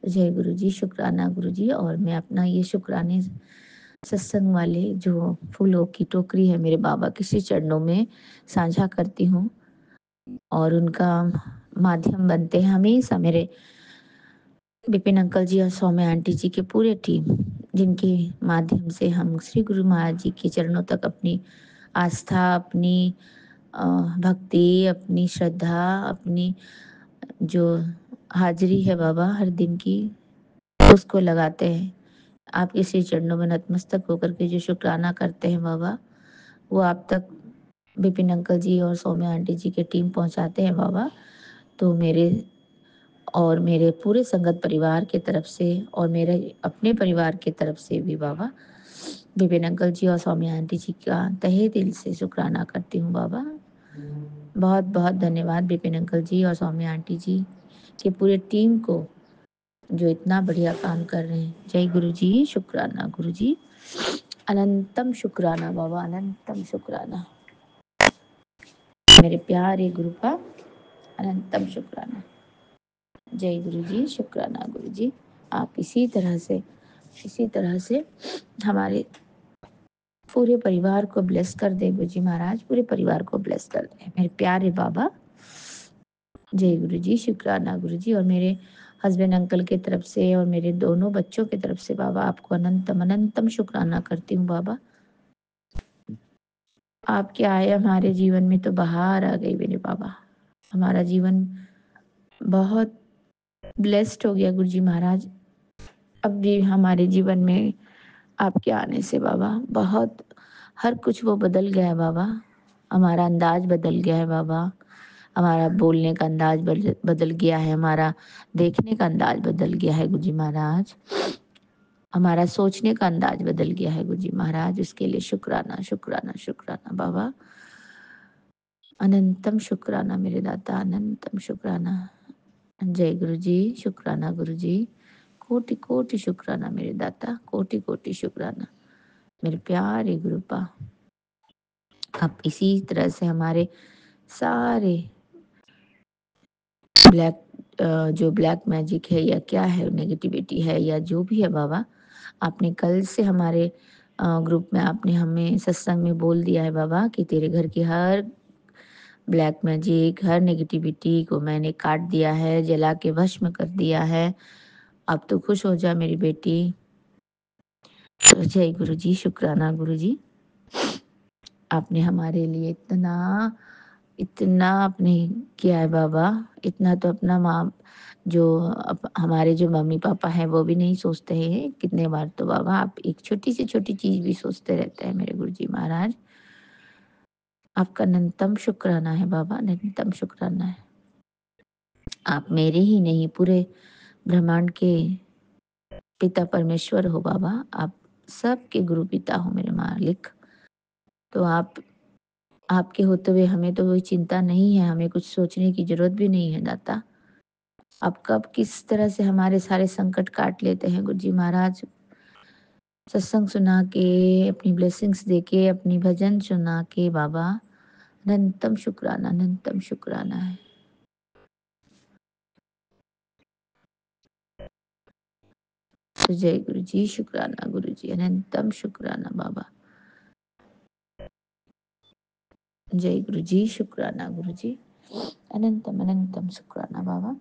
जय गुरु जी, शुक्राना गुरु जी। और मैं अपना ये शुक्राने सत्संग वाले जो फूलों की टोकरी है मेरे बाबा के श्री चरणों में साझा करती हूँ और उनका माध्यम बनते हैं हमेशा मेरे विपिन अंकल जी और सौम्य आंटी जी की पूरी टीम, जिनके माध्यम से हम श्री गुरु महाराज जी के चरणों तक अपनी आस्था, अपनी भक्ति, अपनी श्रद्धा, अपनी जो हाजिरी है बाबा हर दिन की, उसको लगाते हैं। आपके श्री चरणों में नतमस्तक होकर के जो शुक्राना करते हैं बाबा, वो आप तक विपिन अंकल जी और सौम्या आंटी जी की टीम पहुंचाते हैं बाबा। तो मेरे और मेरे पूरे संगत परिवार के तरफ से और मेरे अपने परिवार के तरफ से भी बाबा विपिन अंकल जी और स्वामी आंटी जी का तहे दिल से शुक्राना करती हूँ बाबा। बहुत बहुत धन्यवाद विपिन अंकल जी और स्वामी आंटी जी के पूरे टीम को जो इतना बढ़िया काम कर रहे हैं। जय गुरु जी, शुक्राना गुरु जी, अनंतम शुक्राना बाबा, अनंतम शुक्राना मेरे प्यारे गुरु का, अनंतम शुक्राना। जय गुरु जी, शुक्राना गुरु जी। आप इसी तरह से हमारे पूरे परिवार को ब्लेस कर दे गुरु जी महाराज, पूरे परिवार को ब्लेस कर दे मेरे प्यारे बाबा। जय गुरु जी, शुक्राना गुरु जी। और मेरे हस्बैंड अंकल की तरफ से और मेरे दोनों बच्चों की तरफ से बाबा आपको अनंतम अनंतम शुक्राना करती हूँ बाबा। आपके आए हमारे जीवन में तो बाहर आ गई मेरे बाबा। हमारा जीवन बहुत ब्लेस्ड हो गया गुरु जी महाराज। अब भी हमारे जीवन में आपके आने से बाबा बहुत हर कुछ वो बदल गया है बाबा। हमारा अंदाज बदल गया है बाबा, हमारा बोलने का अंदाज बदल गया है, हमारा देखने का अंदाज बदल गया है गुरु जी महाराज, हमारा सोचने का अंदाज बदल गया है गुरु जी महाराज। उसके लिए शुक्राना शुक्राना शुक्राना बाबा, अनंतम शुक्राना मेरे दाता, अनंतम शुक्राना। जय गुरु जी, शुक्राना गुरु जी, कोटि कोटि शुक्राना मेरे दाता, कोटि कोटि शुक्राना मेरे प्यारे गुरुपा। आप इसी तरह से हमारे सारे जो ब्लैक मैजिक है या क्या है, नेगेटिविटी है या जो भी है बाबा, आपने कल से हमारे ग्रुप में आपने हमें सत्संग में बोल दिया है बाबा कि तेरे घर की हर ब्लैक मैजिक, हर नेगेटिविटी को मैंने काट दिया है, जला के भस्म कर दिया है। अब तो खुश हो जा मेरी बेटी। तो जय गुरु जी, शुक्राना गुरु जी। आपने हमारे लिए इतना आपने किया है बाबा। इतना तो अपना माँ जो हमारे जो मम्मी पापा हैं वो भी नहीं सोचते हैं। कितने बार तो बाबा आप एक छोटी से छोटी चीज भी सोचते रहते हैं मेरे गुरु जी महाराज। आपका अनंतम शुक्राना है बाबा, अनंतम शुक्राना है। आप मेरे ही नहीं पूरे ब्रह्मांड के पिता परमेश्वर हो बाबा। आप सबके गुरु पिता हो मेरे मालिक। तो आपके होते हुए हमें तो कोई चिंता नहीं है, हमें कुछ सोचने की जरूरत भी नहीं है दाता। आप कब किस तरह से हमारे सारे संकट काट लेते हैं गुरु जी महाराज। सत्संग सुना के, अपनी ब्लेसिंग्स दे के, अपनी भजन सुना के बाबा, अनंतम शुक्राना, अनंतम शुक्राना है। तो जय गुरु जी, शुक्राना गुरु जी, अनंतम शुक्राना बाबा। जय गुरु जी, शुक्राना गुरु जी, अनंतम अनंतम शुक्राना बाबा।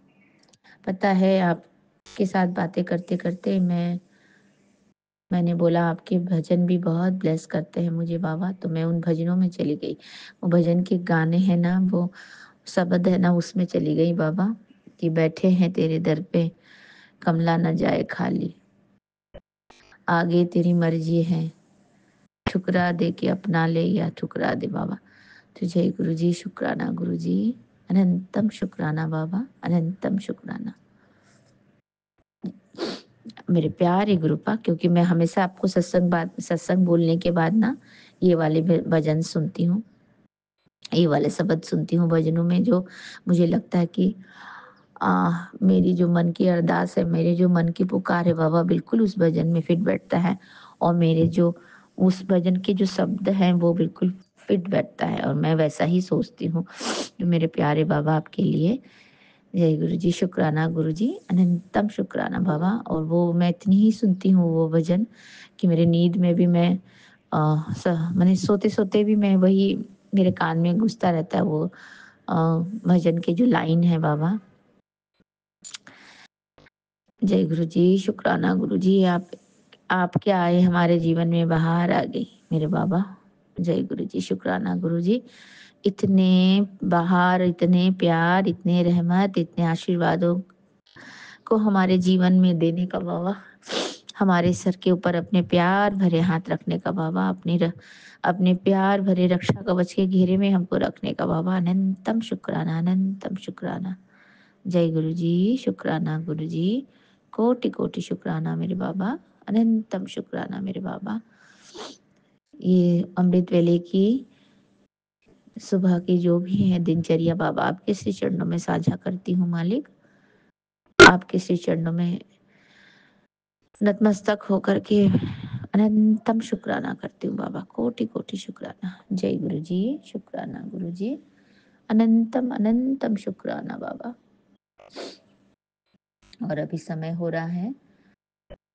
पता है आपके साथ बातें करते करते मैंने बोला आपके भजन भी बहुत ब्लेस करते हैं मुझे बाबा, तो मैं उन भजनों में चली गई। वो भजन के गाने हैं ना, वो शब्द है ना, उसमें चली गई बाबा कि बैठे हैं तेरे दर पे, कमला न जाए खाली, आगे तेरी मर्जी है, ठुकरा दे के अपना ले या ठुकरा दे बाबा। तो जय गुरु जी, शुक्राना गुरु जी, अनंतम शुक्राना बाबा, अनंतम शुक्राना मेरे प्यारे गुरुपा। क्योंकि मैं हमेशा आपको सत्संग बोलने के बाद ना ये वाले भजन सुनती हूँ, ये वाले शब्द सुनती हूँ भजनों में, जो मुझे लगता है कि मेरी जो मन की अरदास है, मेरे जो मन की पुकार है बाबा, बिल्कुल उस भजन में फिट बैठता है। और मेरे जो उस भजन के जो शब्द हैं वो बिल्कुल फिट बैठता है, और मैं वैसा ही सोचती हूँ। तो मेरे प्यारे बाबा आपके लिए जय गुरु जी, शुक्राना गुरु जी, अनंतम शुक्राना बाबा। और वो मैं इतनी ही सुनती हूँ वो भजन कि मेरे नींद में भी मैं मैंने सोते सोते भी मैं वही मेरे कान में गूंजता रहता है वो भजन के जो लाइन है बाबा। जय गुरु जी, शुक्राना गुरु जी। आप क्या आए हमारे जीवन में बाहर आ गई मेरे बाबा। जय गुरु जी, शुक्राना गुरु जी। इतने बाहर, इतने प्यार, इतने रहमत, इतने आशीर्वादों को हमारे जीवन में देने का बाबा, हमारे सर के ऊपर अपने प्यार भरे हाथ रखने का बाबा, अपने प्यार भरे रक्षा कवच के घेरे में हमको रखने का बाबा, अनंतम शुक्राना, अनंतम शुक्राना। जय गुरु जी, शुक्राना गुरु जी, कोटि कोटि शुक्राना मेरे बाबा, अनंतम शुक्राना मेरे बाबा। ये अमृत वेले की सुबह की जो भी है दिनचर्या बाबा आपके श्री चरणों में साझा करती हूँ मालिक। आपके श्री चरणों में नतमस्तक होकर के अनंतम शुक्राना करती हूँ बाबा, कोटि कोटि शुक्राना। जय गुरु जी, शुक्राना गुरु जी, अनंतम अनंतम शुक्राना बाबा। और अभी समय हो रहा है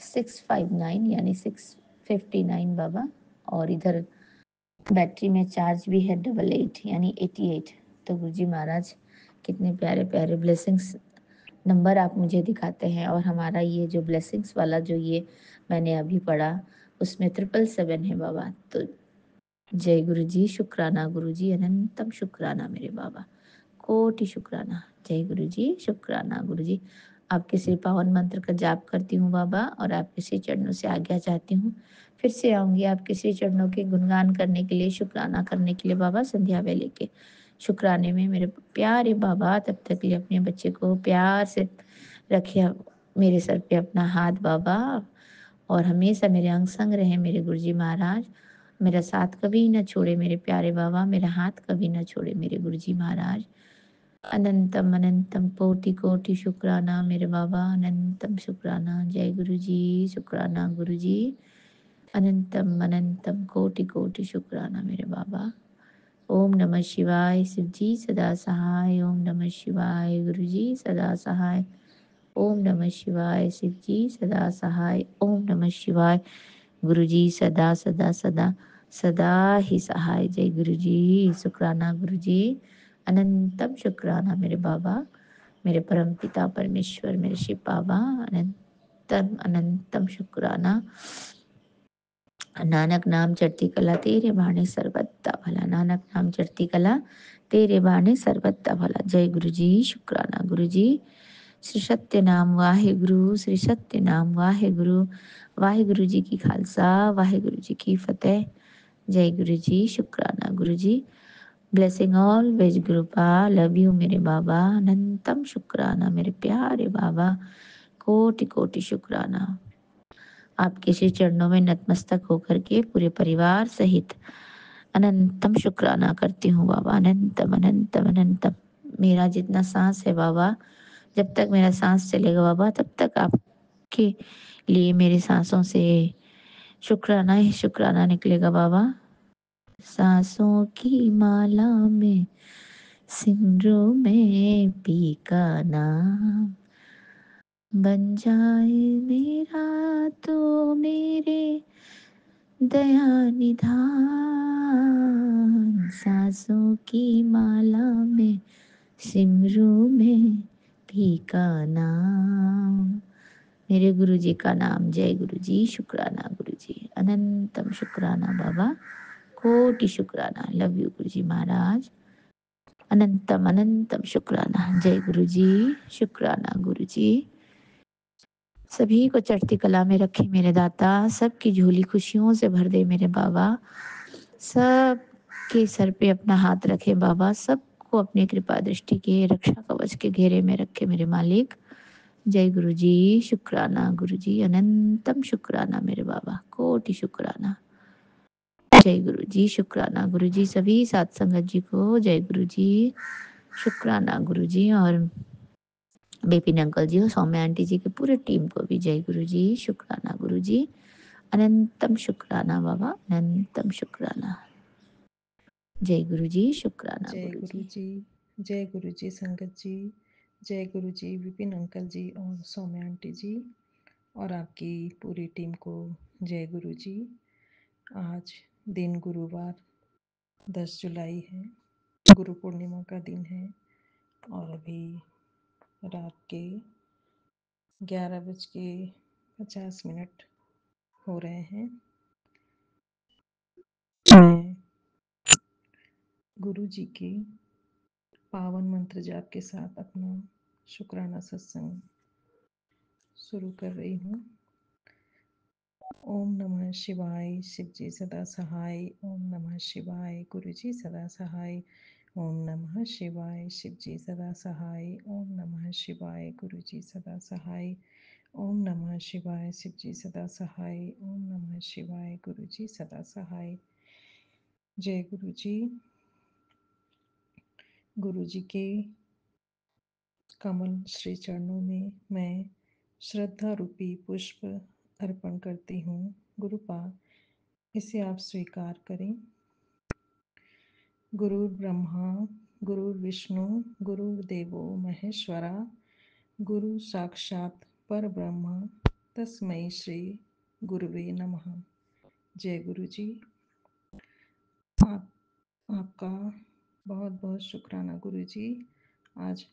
6:59 यानी 6:59 बाबा। और इधर बैटरी में चार्ज भी है 88 यानी 88। तो गुरुजी महाराज कितने प्यारे प्यारे ब्लेसिंग्स नंबर आप मुझे दिखाते हैं। और हमारा ये जो ब्लेसिंग्स वाला जो ये मैंने अभी पढ़ा उसमें 777 है बाबा। तो जय गुरु जी, शुक्राना गुरु जी, अनंतम शुक्राना मेरे बाबा, कोटि शुक्राना। जय गुरु जी, शुक्राना गुरु जी। आपके श्री पावन मंत्र का जाप करती हूँ बाबा और आपके श्री चरणों से आज्ञा चाहती हूँ। फिर से आऊँगी आपके श्री चरणों के गुणगान करने के लिए, शुक्राना करने के लिए बाबा, संध्या वेले के शुक्राने में मेरे प्यारे बाबा। तब तक के लिए अपने बच्चे को प्यार से रखिए मेरे सर पे अपना हाथ बाबा, और हमेशा मेरे अंग संग रहे मेरे गुरुजी महाराज। मेरा साथ कभी न छोड़े मेरे प्यारे बाबा, मेरा हाथ कभी न छोड़े मेरे गुरुजी महाराज। अनंतम अनंतम कोटि कोटि शुक्राना मेरे बाबा, अनंतम शुक्राना। जय गुरु जी, शुक्राना गुरु जी, अनंतम अनंतम कोटि कोटि शुक्राना मेरे बाबा। ओम नमः शिवाय, शिव जी सदा सहाय। ओम नमः शिवाय, गुरु जी सदा सहाय। ओम नमः शिवाय, शिव जी सदा सहाय। ओम नमः शिवाय, गुरु जी सदा सदा सदा सदा ही सहाय। जय गुरु जी, शुक्राना गुरु जी, अनंतम शुक्राना मेरे बाबा, मेरे परम पिता परमेश्वर, मेरे शिव बाबा, अनंतम अनंतम शुक्राना। नानक नाम चढ़ती कला तेरे बाणे सर्वत्ता भला, नानक नाम चढ़ती कला तेरे बाणे सर्वत्ता भला। जय गुरु जी, शुक्राना गुरु जी। श्री सत्य नाम वाहे गुरु, श्री सत्य नाम वाहे गुरु। वाहे गुरु जी की खालसा, वाहे गुरु जी की फतेह। जय गुरु जी, शुक्राना guru ji. Blessing always गुरुपा, लव यू मेरे बाबा, अनंतम शुक्राना मेरे प्यारे बाबा, कोटि कोटि शुक्राना। आपके श्री चरणों में नतमस्तक होकर के पूरे परिवार सहित अनंतम शुक्राना करती हूँ बाबा, अनंतम अनंतम अनंतम। मेरा जितना सांस है बाबा, जब तक मेरा सांस चलेगा बाबा तब तक आपके लिए मेरी सांसों से शुक्राना ही शुक्राना निकलेगा बाबा। सांसों की माला में सिमरू में पी का नाम बन जाए मेरा तो मेरे दया निधान। सांसों की माला में सिमरू में पी का नाम, मेरे गुरु जी का नाम। जय गुरु जी, शुक्राना गुरु जी, अनंतम शुक्राना बाबा, कोटि शुक्राना। लव यू गुरु जी महाराज, अनंतम अनंतम शुक्राना। जय गुरु जी, शुक्राना गुरु जी। सभी को चढ़ती कला में रखे मेरे दाता, सबकी झोली खुशियों से भर दे मेरे बाबा। सब के सर पे अपना हाथ रखे बाबा, सबको अपनी कृपा दृष्टि के रक्षा कवच के घेरे में रखे मेरे मालिक। जय गुरु जी, शुक्राना गुरु जी, अनंतम शुक्राना मेरे बाबा, कोटि शुक्राना। जय गुरु जी, शुक्राना गुरु जी। सभी साथ संगत जी को जय गुरु जी, शुक्राना गुरु जी। और बिपिन अंकल जी और सौम्या आंटी जी के पूरे टीम को भी जय गुरु जी, शुक्राना गुरु जी, अनंतम शुक्राना बाबा, अनंतम शुक्राना। जय गुरु जी, शुक्राना जय गुरु गुरु जी। जी, जय गुरु जी संगत जी, जय गुरु जी विपिन अंकल जी और सौम्या आंटी जी और आपकी पूरी टीम को जय गुरु जी। आज दिन गुरुवार 10 जुलाई है, गुरु पूर्णिमा का दिन है और अभी रात के 11:50 हो रहे हैं। मैं गुरु जी के पावन मंत्र जाप के साथ अपना शुक्राना सत्संग शुरू कर रही हूँ। ओम नमः शिवाय, शिव जी सदा सहाय। ओम नमः शिवाय, गुरु जी सदा सहाय। ओम नमः शिवाय। शिव जी सदा सहाय। ओम नमः शिवाय। गुरु जी सदा सहाय। ओम नमः शिवाय। शिव जी सदा सहाय। ओम नमः शिवाय। गुरु जी सदा सहाय। जय गुरु जी। गुरु जी के कमल श्री चरणों में मैं श्रद्धा रूपी पुष्प अर्पण करती हूँ। गुरुपाद इसे आप स्वीकार करें। गुरुर् ब्रह्मा गुरुर्विष्णु गुरुर्देवो महेश्वरा गुरु साक्षात पर ब्रह्म तस्मै श्री गुरुवे नमः। जय गुरु जी। आप आपका बहुत बहुत शुक्राना गुरु जी। आज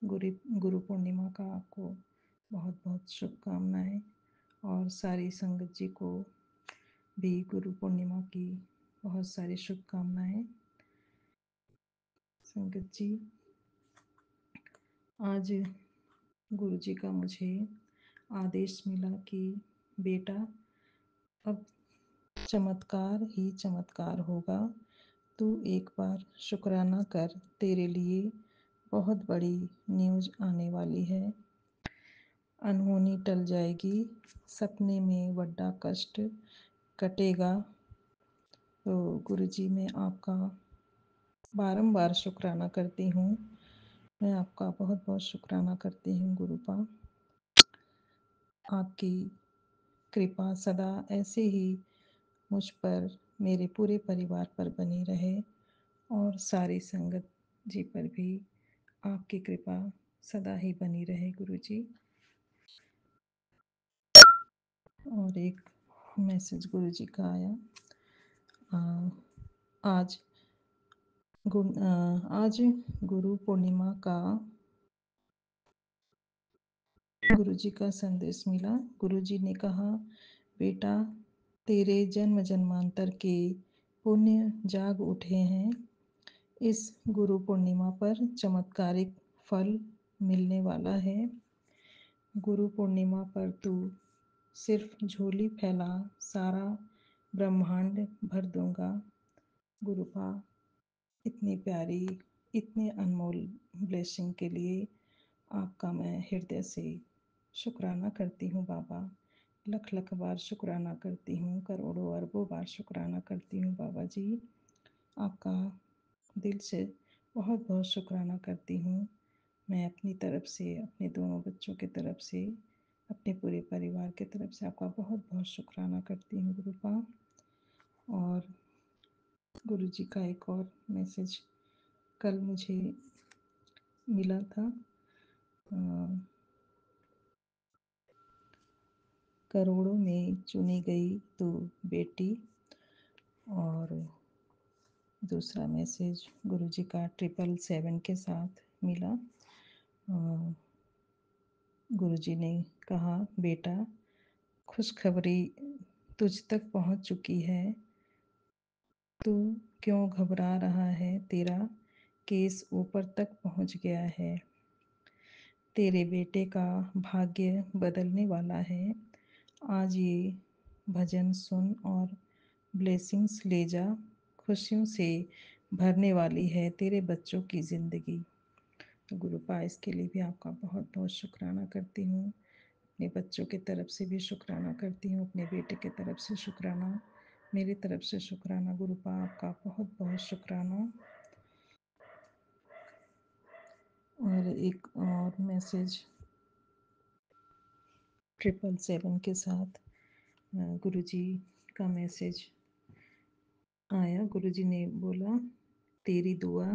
गुरु पूर्णिमा का आपको बहुत बहुत शुभकामनाएं और सारी संगत जी को भी गुरु पूर्णिमा की बहुत सारी शुभकामनाएं। संगत जी, आज गुरु जी का मुझे आदेश मिला कि बेटा अब चमत्कार ही चमत्कार होगा। तू एक बार शुक्राना कर, तेरे लिए बहुत बड़ी न्यूज़ आने वाली है। अनहोनी टल जाएगी, सपने में बड़ा कष्ट कटेगा। तो गुरु जी मैं आपका बारंबार शुक्राना करती हूँ। मैं आपका बहुत बहुत शुक्राना करती हूँ गुरुपा। आपकी कृपा सदा ऐसे ही मुझ पर, मेरे पूरे परिवार पर बनी रहे और सारी संगत जी पर भी आपकी कृपा सदा ही बनी रहे गुरु जी। और एक मैसेज गुरु जी का आया। आज आज गुरु पूर्णिमा का गुरु जी का संदेश मिला। गुरु जी ने कहा, बेटा तेरे जन्म जन्मांतर के पुण्य जाग उठे हैं। इस गुरु पूर्णिमा पर चमत्कारिक फल मिलने वाला है। गुरु पूर्णिमा पर तू सिर्फ झोली फैला, सारा ब्रह्मांड भर दूंगा। गुरुपा इतनी प्यारी, इतने अनमोल ब्लेसिंग के लिए आपका मैं हृदय से शुक्राना करती हूँ बाबा। लख लख बार शुक्राना करती हूँ, करोड़ों अरबों बार शुक्राना करती हूँ बाबा जी। आपका दिल से बहुत बहुत शुक्राना करती हूँ। मैं अपनी तरफ से, अपने दोनों बच्चों की तरफ से, अपने पूरे परिवार की तरफ से आपका बहुत बहुत शुक्राना करती हूँ गुरुपा। और गुरु जी का एक और मैसेज कल मुझे मिला था। करोड़ों में चुनी गई तो बेटी। और दूसरा मैसेज गुरु जी का 777 के साथ मिला। गुरु जी ने कहा, बेटा खुशखबरी तुझ तक पहुंच चुकी है। तू क्यों घबरा रहा है? तेरा केस ऊपर तक पहुंच गया है। तेरे बेटे का भाग्य बदलने वाला है। आज ये भजन सुन और ब्लेसिंग्स ले जा। खुशियों से भरने वाली है तेरे बच्चों की ज़िंदगी। तो गुरुपा इसके लिए भी आपका बहुत बहुत शुक्राना करती हूँ। अपने बच्चों की तरफ से भी शुक्राना करती हूँ, अपने बेटे की तरफ से शुक्राना, मेरी तरफ से शुक्राना। गुरुपा आपका बहुत बहुत शुक्राना। और एक और मैसेज 777 के साथ गुरु जी का मैसेज आया। गुरु जी ने बोला, तेरी दुआ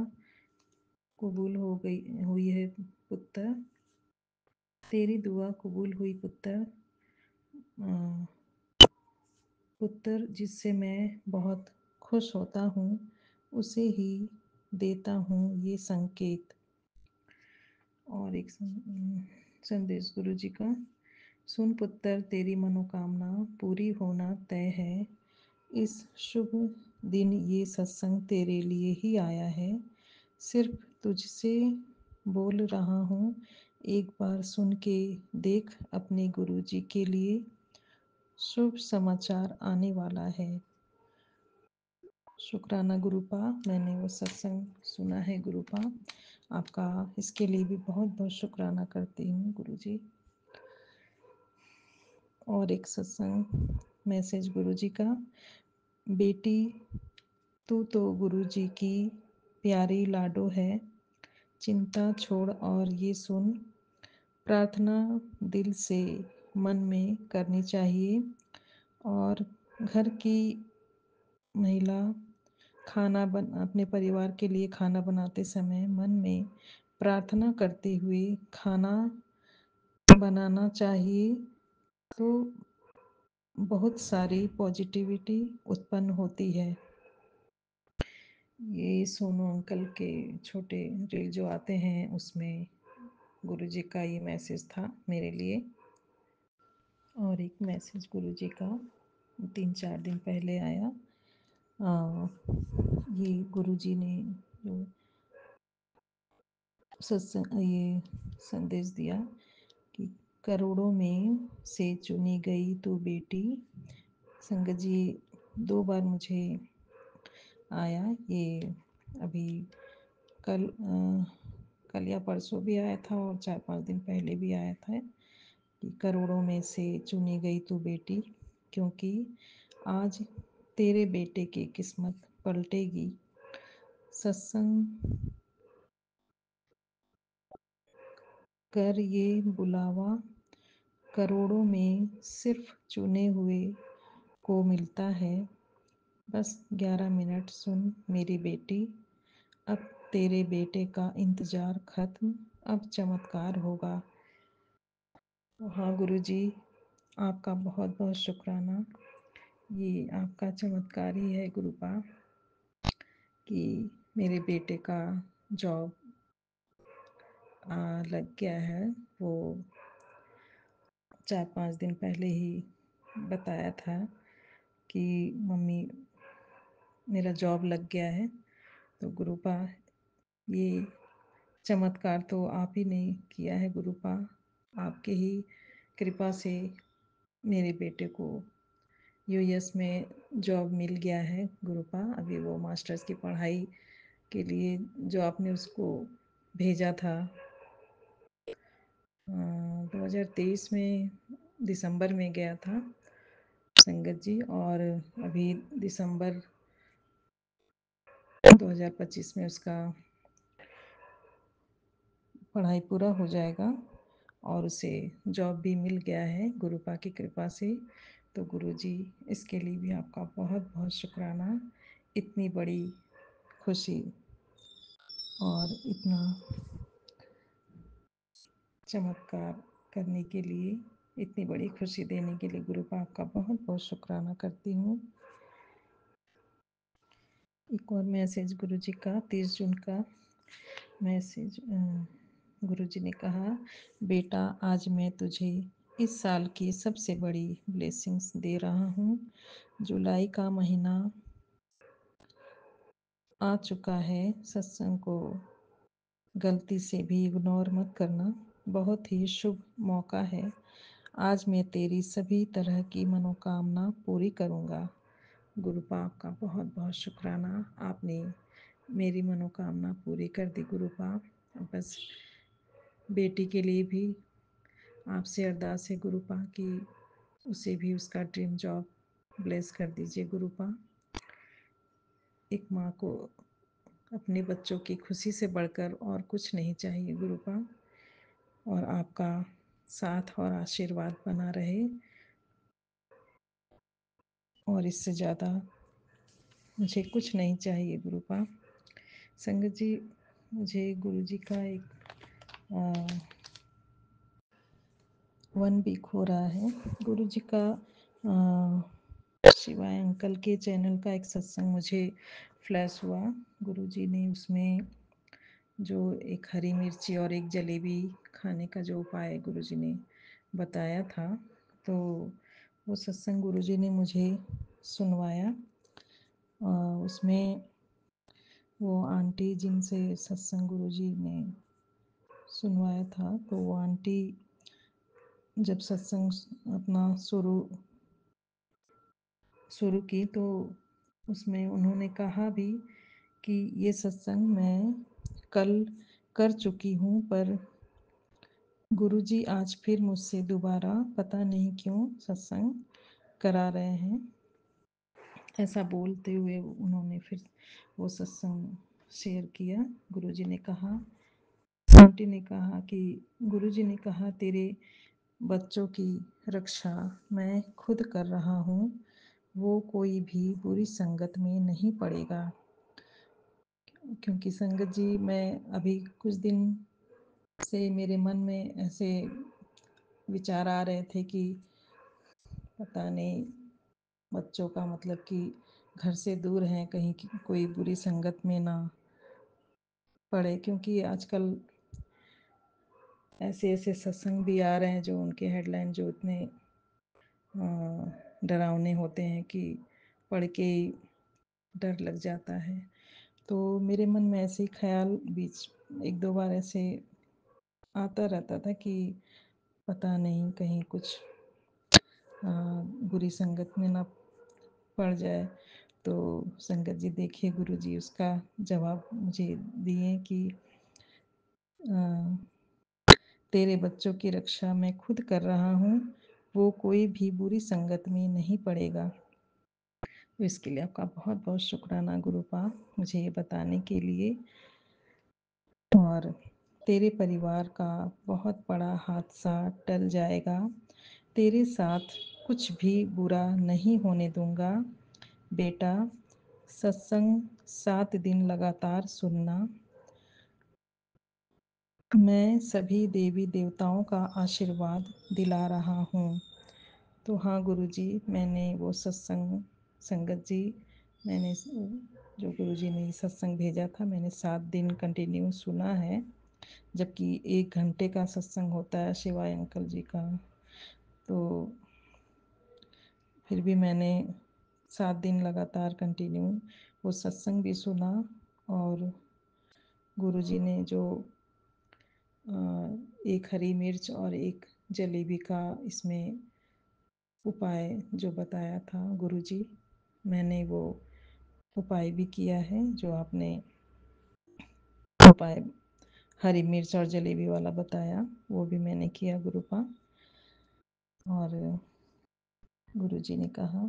कबूल हुई है पुत्र। तेरी दुआ कबूल हुई पुत्र। पुत्र जिससे मैं बहुत खुश होता हूँ उसे ही देता हूँ ये संकेत। और एक संदेश गुरु जी का, सुन पुत्र तेरी मनोकामना पूरी होना तय है। इस शुभ दिन ये सत्संग तेरे लिए ही आया है। सिर्फ तुझसे बोल रहा हूँ, एक बार सुन के देख, अपने गुरु जी के लिए शुभ समाचार आने वाला है। शुक्राना गुरुपा, मैंने वो सत्संग सुना है गुरुपा। आपका इसके लिए भी बहुत बहुत शुक्राना करती हूँ गुरुजी। और एक सत्संग मैसेज गुरुजी का, बेटी तू तो गुरुजी की प्यारी लाडो है, चिंता छोड़ और ये सुन, प्रार्थना दिल से मन में करनी चाहिए। और घर की महिला अपने परिवार के लिए खाना बनाते समय मन में प्रार्थना करते हुए खाना बनाना चाहिए, तो बहुत सारी पॉजिटिविटी उत्पन्न होती है। ये सोनू अंकल के छोटे रील जो आते हैं उसमें गुरुजी का ये मैसेज था मेरे लिए। और एक मैसेज गुरुजी का 3-4 दिन पहले आया। ये गुरुजी ने जो ये संदेश दिया कि करोड़ों में से चुनी गई तू बेटी। संगत जी 2 बार मुझे आया ये, अभी कल या परसों भी आया था और 4-5 दिन पहले भी आया था कि करोड़ों में से चुनी गई तू बेटी, क्योंकि आज तेरे बेटे की किस्मत पलटेगी। सत्संग कर ये बुलावा करोड़ों में सिर्फ चुने हुए को मिलता है। बस 11 मिनट सुन मेरी बेटी, अब तेरे बेटे का इंतज़ार खत्म, अब चमत्कार होगा। हाँ गुरुजी, आपका बहुत बहुत शुक्राना। ये आपका चमत्कार ही है गुरुपा कि मेरे बेटे का जॉब लग गया है। वो 4-5 दिन पहले ही बताया था कि मम्मी मेरा जॉब लग गया है। तो गुरुपा ये चमत्कार तो आप ही ने किया है गुरुपा, आपके ही कृपा से मेरे बेटे को यूएस में जॉब मिल गया है गुरुपा। अभी वो मास्टर्स की पढ़ाई के लिए जो आपने उसको भेजा था 2023 में दिसंबर में गया था संगत जी, और अभी दिसंबर 2025 में उसका पढ़ाई पूरा हो जाएगा और उसे जॉब भी मिल गया है गुरुपा की कृपा से। तो गुरुजी इसके लिए भी आपका बहुत बहुत शुक्राना। इतनी बड़ी खुशी और इतना चमत्कार करने के लिए, इतनी बड़ी खुशी देने के लिए गुरुपा आपका बहुत बहुत शुक्राना करती हूँ। एक और मैसेज गुरुजी का 30 जून का मैसेज। गुरुजी ने कहा, बेटा आज मैं तुझे इस साल की सबसे बड़ी ब्लेसिंग्स दे रहा हूँ। जुलाई का महीना आ चुका है, सत्संग को गलती से भी इग्नोर मत करना, बहुत ही शुभ मौका है। आज मैं तेरी सभी तरह की मनोकामना पूरी करूँगा। गुरुपा आपका बहुत बहुत शुक्राना, आपने मेरी मनोकामना पूरी कर दी गुरुपा। बस बेटी के लिए भी आपसे अरदास है गुरुपा कि उसे भी उसका ड्रीम जॉब ब्लेस कर दीजिए गुरुपा। एक माँ को अपने बच्चों की खुशी से बढ़कर और कुछ नहीं चाहिए गुरुपा, और आपका साथ और आशीर्वाद बना रहे, और इससे ज़्यादा मुझे कुछ नहीं चाहिए गुरुपा। संगत जी, मुझे गुरुजी का एक 1 वीक हो रहा है। गुरुजी का शिवाय अंकल के चैनल का एक सत्संग मुझे फ्लैश हुआ। गुरुजी ने उसमें जो एक हरी मिर्ची और एक जलेबी खाने का जो उपाय गुरुजी ने बताया था, तो वो सत्संग गुरुजी ने मुझे सुनवाया। उसमें वो आंटी जिनसे सत्संग गुरुजी ने सुनवाया था, तो वो आंटी जब सत्संग अपना शुरू की तो उसमें उन्होंने कहा भी कि ये सत्संग मैं कल कर चुकी हूँ, पर गुरुजी आज फिर मुझसे दोबारा पता नहीं क्यों सत्संग करा रहे हैं। ऐसा बोलते हुए उन्होंने फिर वो सत्संग शेयर किया। गुरुजी ने कहा, आंटी ने कहा कि गुरुजी ने कहा तेरे बच्चों की रक्षा मैं खुद कर रहा हूँ, वो कोई भी बुरी संगत में नहीं पड़ेगा। क्योंकि संगत जी, मैं अभी कुछ दिन से मेरे मन में ऐसे विचार आ रहे थे कि पता नहीं बच्चों का मतलब कि घर से दूर हैं, कहीं कोई बुरी संगत में ना पड़े, क्योंकि आजकल ऐसे ऐसे सत्संग भी आ रहे हैं जो उनके हेडलाइन जो इतने डरावने होते हैं कि पढ़ के ही डर लग जाता है। तो मेरे मन में ऐसे ही ख्याल बीच एक दो बार ऐसे आता रहता था कि पता नहीं कहीं कुछ बुरी संगत में ना पड़ जाए। तो संगत जी देखिए, गुरु जी उसका जवाब मुझे दिए कि तेरे बच्चों की रक्षा मैं खुद कर रहा हूँ, वो कोई भी बुरी संगत में नहीं पड़ेगा। तो इसके लिए आपका बहुत बहुत शुक्राना गुरुपा, मुझे ये बताने के लिए। और तेरे परिवार का बहुत बड़ा हादसा टल जाएगा, तेरे साथ कुछ भी बुरा नहीं होने दूंगा बेटा। सत्संग 7 दिन लगातार सुनना। मैं सभी देवी देवताओं का आशीर्वाद दिला रहा हूँ। तो हाँ गुरुजी, मैंने वो सत्संग, संगत जी, मैंने जो गुरुजी ने सत्संग भेजा था, मैंने 7 दिन कंटिन्यू सुना है, जबकि 1 घंटे का सत्संग होता है शिवाय अंकल जी का। तो फिर भी मैंने 7 दिन लगातार कंटिन्यू वो सत्संग भी सुना। और गुरुजी ने जो एक हरी मिर्च और एक जलेबी का इसमें उपाय जो बताया था गुरुजी, मैंने वो उपाय भी किया है। जो आपने उपाय हरी मिर्च और जलेबी वाला बताया, वो भी मैंने किया गुरुपा। और गुरुजी ने कहा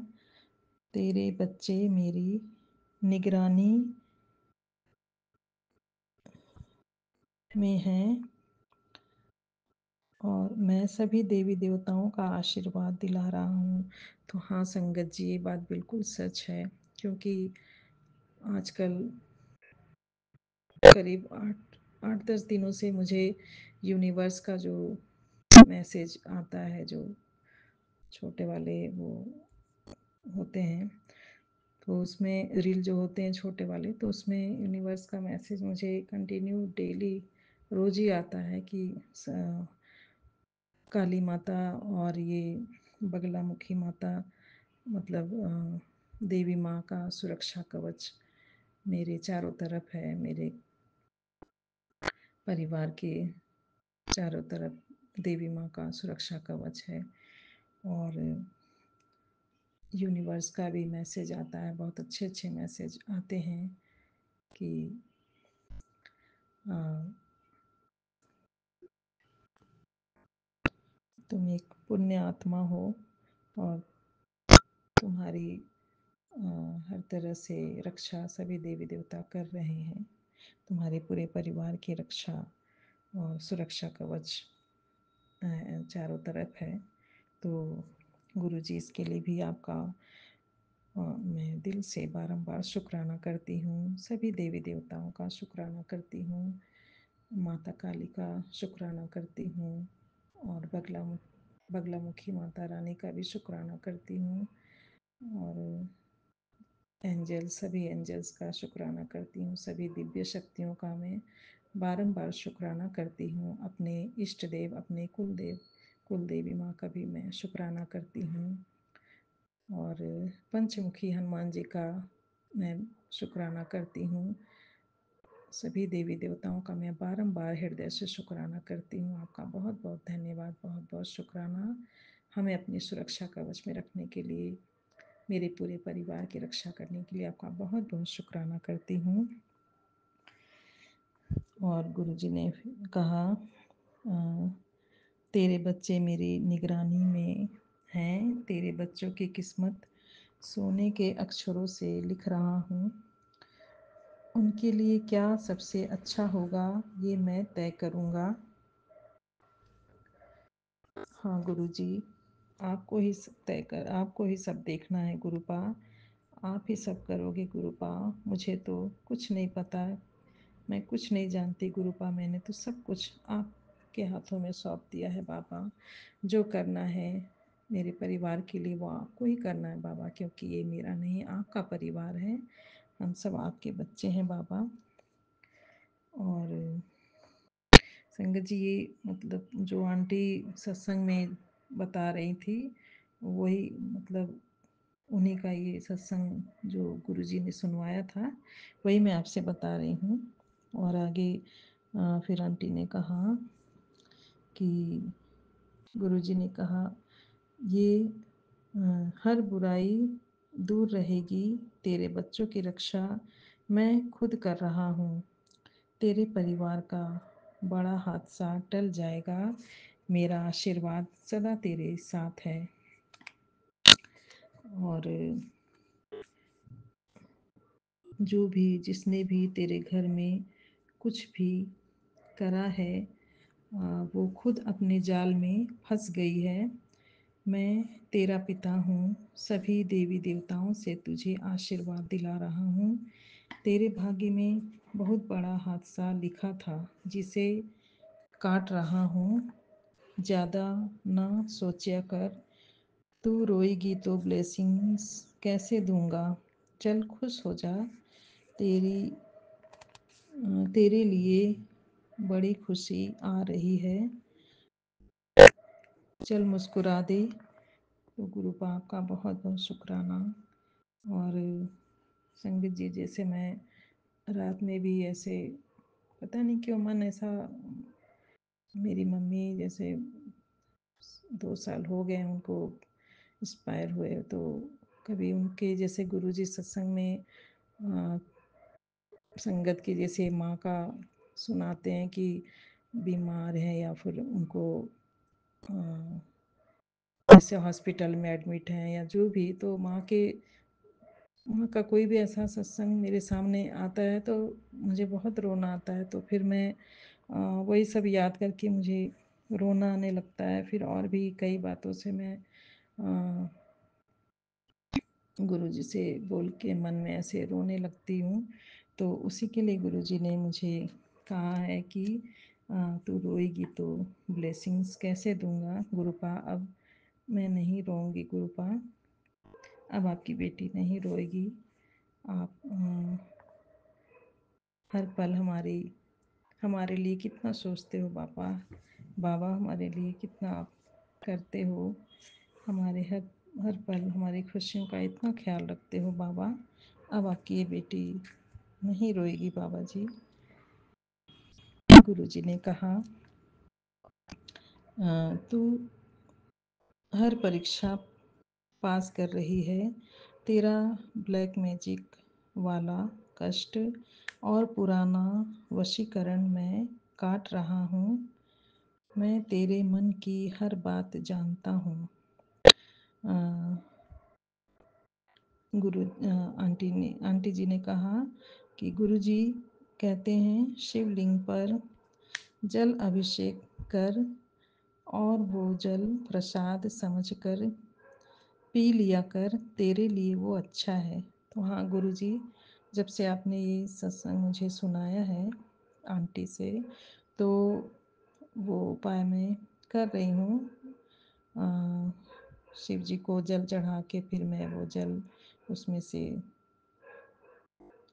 तेरे बच्चे मेरी निगरानी में हैं और मैं सभी देवी देवताओं का आशीर्वाद दिला रहा हूँ। तो हाँ संगत जी, ये बात बिल्कुल सच है, क्योंकि आजकल करीब 8-10 दिनों से मुझे यूनिवर्स का जो मैसेज आता है, जो छोटे वाले वो होते हैं, तो उसमें रील जो होते हैं छोटे वाले, तो उसमें यूनिवर्स का मैसेज मुझे कंटिन्यू डेली रोज ही आता है कि काली माता और ये बगलामुखी माता, मतलब देवी माँ का सुरक्षा कवच मेरे चारों तरफ है, मेरे परिवार के चारों तरफ देवी माँ का सुरक्षा कवच है। और यूनिवर्स का भी मैसेज आता है, बहुत अच्छे अच्छे मैसेज आते हैं कि तुम एक पुण्य आत्मा हो और तुम्हारी हर तरह से रक्षा सभी देवी देवता कर रहे हैं। तुम्हारे पूरे परिवार की रक्षा और सुरक्षा कवच चारों तरफ है। तो गुरुजी, इसके लिए भी आपका मैं दिल से बारंबार शुक्राना करती हूँ। सभी देवी देवताओं का शुक्राना करती हूँ, माता काली का शुक्राना करती हूँ, और बगलामुखी माता रानी का भी शुक्राना करती हूँ, और एंजल्स, सभी एंजल्स का शुक्राना करती हूँ। सभी दिव्य शक्तियों का मैं बारंबार शुक्राना करती हूँ। अपने इष्ट देव, अपने कुल देवी माँ का भी मैं शुक्राना करती हूँ। और पंचमुखी हनुमान जी का मैं शुक्राना करती हूँ। सभी देवी देवताओं का मैं बारंबार हृदय से शुक्राना करती हूँ। आपका बहुत बहुत धन्यवाद, बहुत बहुत शुक्राना हमें अपनी सुरक्षा कवच में रखने के लिए। मेरे पूरे परिवार की रक्षा करने के लिए आपका बहुत बहुत शुक्राना करती हूँ। और गुरुजी ने कहा, तेरे बच्चे मेरी निगरानी में हैं, तेरे बच्चों की किस्मत सोने के अक्षरों से लिख रहा हूँ। उनके लिए क्या सबसे अच्छा होगा ये मैं तय करूँगा। हाँ गुरुजी, आपको ही सब देखना है गुरुपा। आप ही सब करोगे गुरुपा। मुझे तो कुछ नहीं पता, मैं कुछ नहीं जानती गुरुपा। मैंने तो सब कुछ आपके हाथों में सौंप दिया है बाबा। जो करना है मेरे परिवार के लिए वो आपको ही करना है बाबा, क्योंकि ये मेरा नहीं आपका परिवार है। हम सब आपके बच्चे हैं बाबा। और संगत जी, ये मतलब जो आंटी सत्संग में बता रही थी, वही मतलब उन्हीं का ये सत्संग जो गुरुजी ने सुनवाया था, वही मैं आपसे बता रही हूँ। और आगे फिर आंटी ने कहा कि गुरुजी ने कहा, ये हर बुराई दूर रहेगी, तेरे बच्चों की रक्षा मैं खुद कर रहा हूँ। तेरे परिवार का बड़ा हादसा टल जाएगा। मेरा आशीर्वाद सदा तेरे साथ है। और जो भी जिसने भी तेरे घर में कुछ भी करा है, वो खुद अपने जाल में फंस गई है। मैं तेरा पिता हूँ, सभी देवी देवताओं से तुझे आशीर्वाद दिला रहा हूँ। तेरे भाग्य में बहुत बड़ा हादसा लिखा था, जिसे काट रहा हूँ। ज़्यादा ना सोचा कर, तू रोएगी तो ब्लेसिंग्स कैसे दूंगा। चल खुश हो जा, तेरे लिए बड़ी खुशी आ रही है। चल मुस्कुरा दे। तो गुरु पाक का बहुत बहुत शुक्राना। और संगत जी, जैसे मैं रात में भी ऐसे पता नहीं क्यों मन ऐसा, मेरी मम्मी जैसे 2 साल हो गए उनको एक्सपायर हुए, तो कभी उनके जैसे गुरुजी सत्संग में संगत की जैसे माँ का सुनाते हैं कि बीमार है या फिर उनको जैसे हॉस्पिटल में एडमिट हैं या जो भी, तो माँ का कोई भी ऐसा सत्संग मेरे सामने आता है तो मुझे बहुत रोना आता है। तो फिर मैं वही सब याद करके मुझे रोना आने लगता है। फिर और भी कई बातों से मैं गुरुजी से बोल के मन में ऐसे रोने लगती हूँ। तो उसी के लिए गुरुजी ने मुझे कहा है कि तू रोएगी तो ब्लेसिंग्स कैसे दूंगा गुरुपा। अब मैं नहीं रोऊंगी गुरुपा, अब आपकी बेटी नहीं रोएगी। आप हर पल हमारे लिए कितना सोचते हो बाबा। बाबा हमारे लिए कितना आप करते हो, हमारे हर हर पल हमारी खुशियों का इतना ख्याल रखते हो बाबा। अब आपकी ये बेटी नहीं रोएगी बाबा जी। गुरुजी ने कहा, तू हर परीक्षा पास कर रही है। तेरा ब्लैक मैजिक वाला कष्ट और पुराना वशीकरण मैं काट रहा हूँ। मैं तेरे मन की हर बात जानता हूँ। आंटी जी ने कहा कि गुरुजी कहते हैं शिवलिंग पर जल अभिषेक कर और वो जल प्रसाद समझकर पी लिया कर, तेरे लिए वो अच्छा है। तो हाँ गुरुजी, जब से आपने ये सत्संग मुझे सुनाया है आंटी से, तो वो उपाय मैं कर रही हूँ। शिव जी को जल चढ़ा के फिर मैं वो जल उसमें से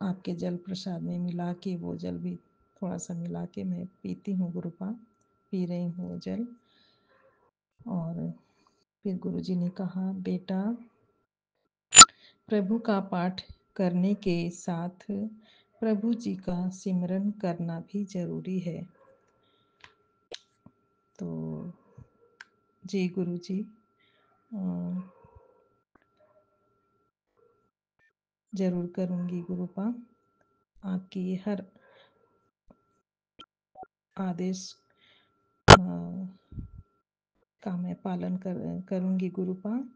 आपके जल प्रसाद में मिला के, वो जल भी थोड़ा सा मिला के मैं पीती हूँ गुरुपा, पी रही हूँ वो जल। और फिर गुरुजी ने कहा, बेटा प्रभु का पाठ करने के साथ प्रभु जी का सिमरन करना भी जरूरी है। तो जी गुरु जी, ज़रूर करूँगी गुरुपा। आपकी हर आदेश का मैं पालन करूँगी गुरुपा,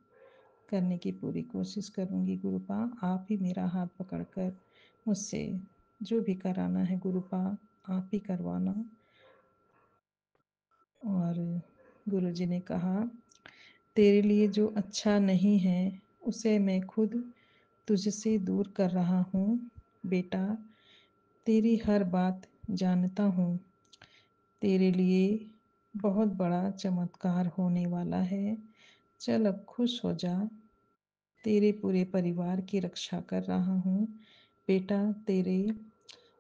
करने की पूरी कोशिश करूँगी गुरुपा। आप ही मेरा हाथ पकड़कर मुझसे जो भी कराना है गुरुपा, आप ही करवाना। और गुरुजी ने कहा, तेरे लिए जो अच्छा नहीं है उसे मैं खुद तुझसे दूर कर रहा हूँ बेटा। तेरी हर बात जानता हूँ। तेरे लिए बहुत बड़ा चमत्कार होने वाला है। चल अब खुश हो जा। तेरे पूरे परिवार की रक्षा कर रहा हूँ बेटा। तेरे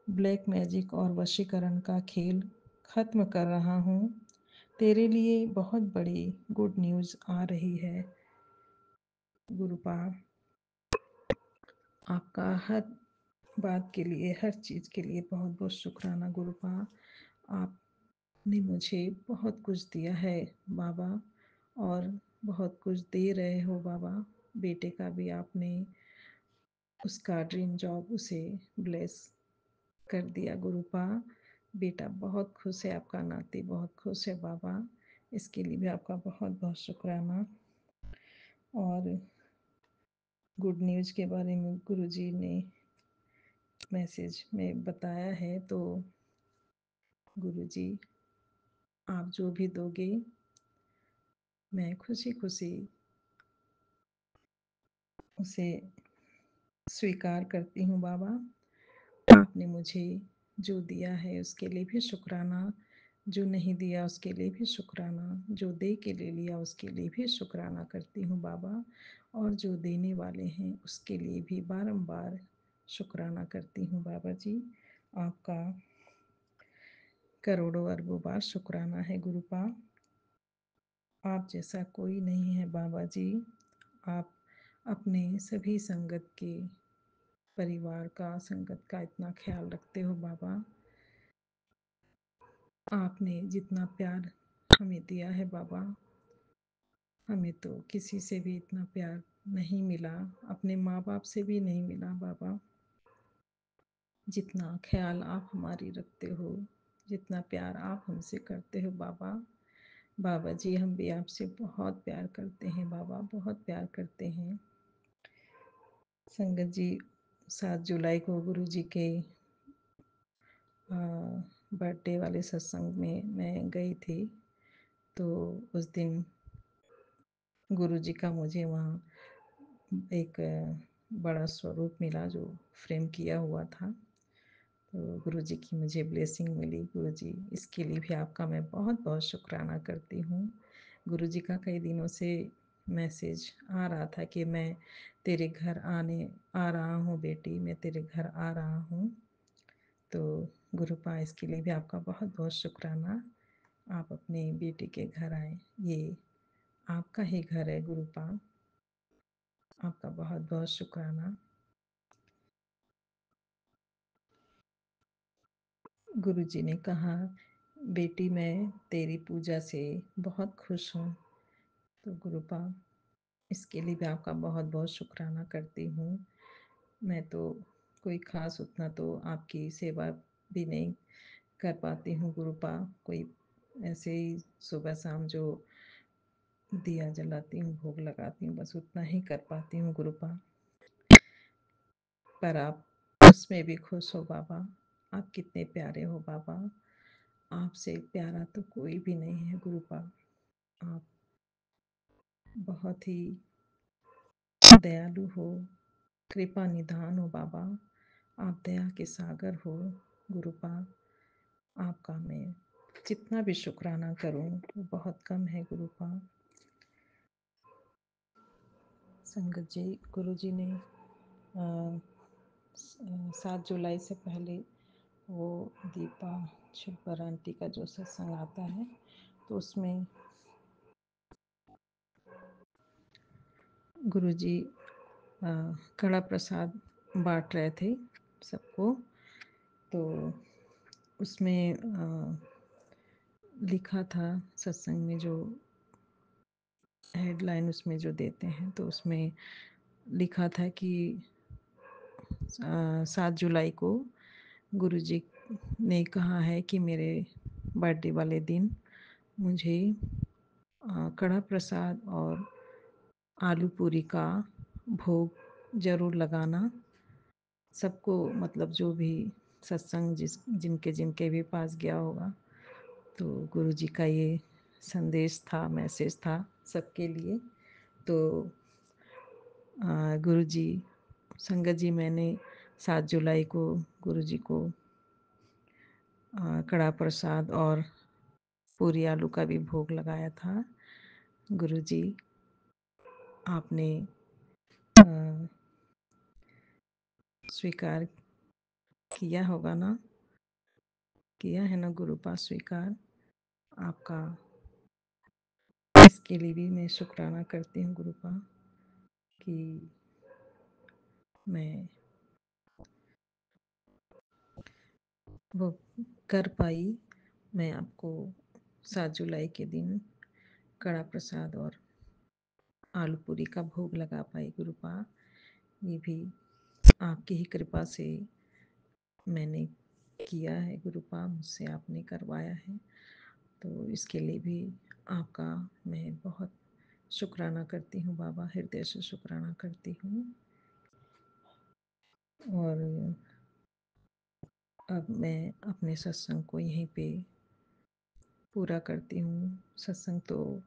ब्लैक मैजिक और वशीकरण का खेल खत्म कर रहा हूँ। तेरे लिए बहुत बड़ी गुड न्यूज़ आ रही है गुरुपा। आपका हर बात के लिए, हर चीज़ के लिए बहुत बहुत शुक्राना गुरुपा। आपने मुझे बहुत कुछ दिया है बाबा, और बहुत कुछ दे रहे हो बाबा। बेटे का भी आपने उसका ड्रीम जॉब उसे ब्लेस कर दिया गुरुपा। बेटा बहुत खुश है, आपका नाती बहुत खुश है बाबा। इसके लिए भी आपका बहुत बहुत शुक्राना। और गुड न्यूज़ के बारे में गुरुजी ने मैसेज में बताया है, तो गुरुजी आप जो भी दोगे मैं खुशी खुशी उसे स्वीकार करती हूँ बाबा। आपने मुझे जो दिया है उसके लिए भी शुक्राना, जो नहीं दिया उसके लिए भी शुक्राना, जो दे के ले लिया उसके लिए भी शुक्राना करती हूँ बाबा, और जो देने वाले हैं उसके लिए भी बारंबार शुक्राना करती हूँ बाबा जी। आपका करोड़ों अरबों बार शुक्राना है गुरुपा। आप जैसा कोई नहीं है बाबा जी। आप अपने सभी संगत के परिवार का, संगत का इतना ख्याल रखते हो बाबा। आपने जितना प्यार हमें दिया है बाबा, हमें तो किसी से भी इतना प्यार नहीं मिला, अपने माँ बाप से भी नहीं मिला बाबा। जितना ख्याल आप हमारी रखते हो, जितना प्यार आप हमसे करते हो बाबा। बाबा जी हम भी आपसे बहुत प्यार करते हैं बाबा, बहुत प्यार करते हैं। संगत जी 7 जुलाई को गुरु जी के बर्थडे वाले सत्संग में मैं गई थी, तो उस दिन गुरु जी का मुझे वहाँ एक बड़ा स्वरूप मिला जो फ्रेम किया हुआ था। तो गुरु जी की मुझे ब्लेसिंग मिली। गुरु जी इसके लिए भी आपका मैं बहुत बहुत शुक्राना करती हूँ। गुरु जी का कई दिनों से मैसेज आ रहा था कि मैं तेरे घर आ रहा हूँ बेटी, मैं तेरे घर आ रहा हूँ। तो गुरुपा इसके लिए भी आपका बहुत बहुत शुक्राना। आप अपनी बेटी के घर आए, ये आपका ही घर है गुरुपा। आपका बहुत बहुत शुक्राना। गुरुजी ने कहा, बेटी मैं तेरी पूजा से बहुत खुश हूँ। तो गुरुपा इसके लिए भी आपका बहुत बहुत शुक्राना करती हूँ। मैं तो कोई ख़ास उतना तो आपकी सेवा भी नहीं कर पाती हूँ गुरुपा। कोई ऐसे ही सुबह शाम जो दिया जलाती हूँ, भोग लगाती हूँ, बस उतना ही कर पाती हूँ गुरुपा। पर आप उसमें भी खुश हो बाबा। आप कितने प्यारे हो बाबा। आपसे प्यारा तो कोई भी नहीं है गुरुपा। आप बहुत ही दयालु हो, कृपा निधान हो बाबा। आप दया के सागर हो गुरुपा। आपका मैं जितना भी शुक्राना करूं वो बहुत कम है गुरुपा। संगत जी, गुरु जी ने 7 जुलाई से पहले वो दीपा शिल्पर आंटी का जो सत्संग आता है, तो उसमें गुरुजी कड़ा प्रसाद बांट रहे थे सबको। तो उसमें लिखा था सत्संग में, जो हेडलाइन उसमें जो देते हैं, तो उसमें लिखा था कि 7 जुलाई को गुरुजी ने कहा है कि मेरे बर्थडे वाले दिन मुझे कड़ा प्रसाद और आलू पूरी का भोग ज़रूर लगाना। सबको मतलब जो भी सत्संग जिनके जिनके भी पास गया होगा, तो गुरुजी का ये संदेश था, मैसेज था सबके लिए। तो गुरुजी, संगत जी, मैंने 7 जुलाई को गुरुजी को कड़ा प्रसाद और पूरी आलू का भी भोग लगाया था। गुरुजी, आपने स्वीकार किया होगा ना? किया है ना गुरुपा स्वीकार आपका? इसके लिए भी मैं शुक्राना करती हूँ गुरुपा कि मैं वो कर पाई। मैं आपको 7 जुलाई के दिन कड़ा प्रसाद और आलू पूरी का भोग लगा पाई गुरुपा। ये भी आपकी ही कृपा से मैंने किया है गुरुपा, मुझसे आपने करवाया है। तो इसके लिए भी आपका मैं बहुत शुक्राना करती हूँ बाबा, हृदय से शुक्राना करती हूँ। और अब मैं अपने सत्संग को यहीं पे पूरा करती हूँ। सत्संग तो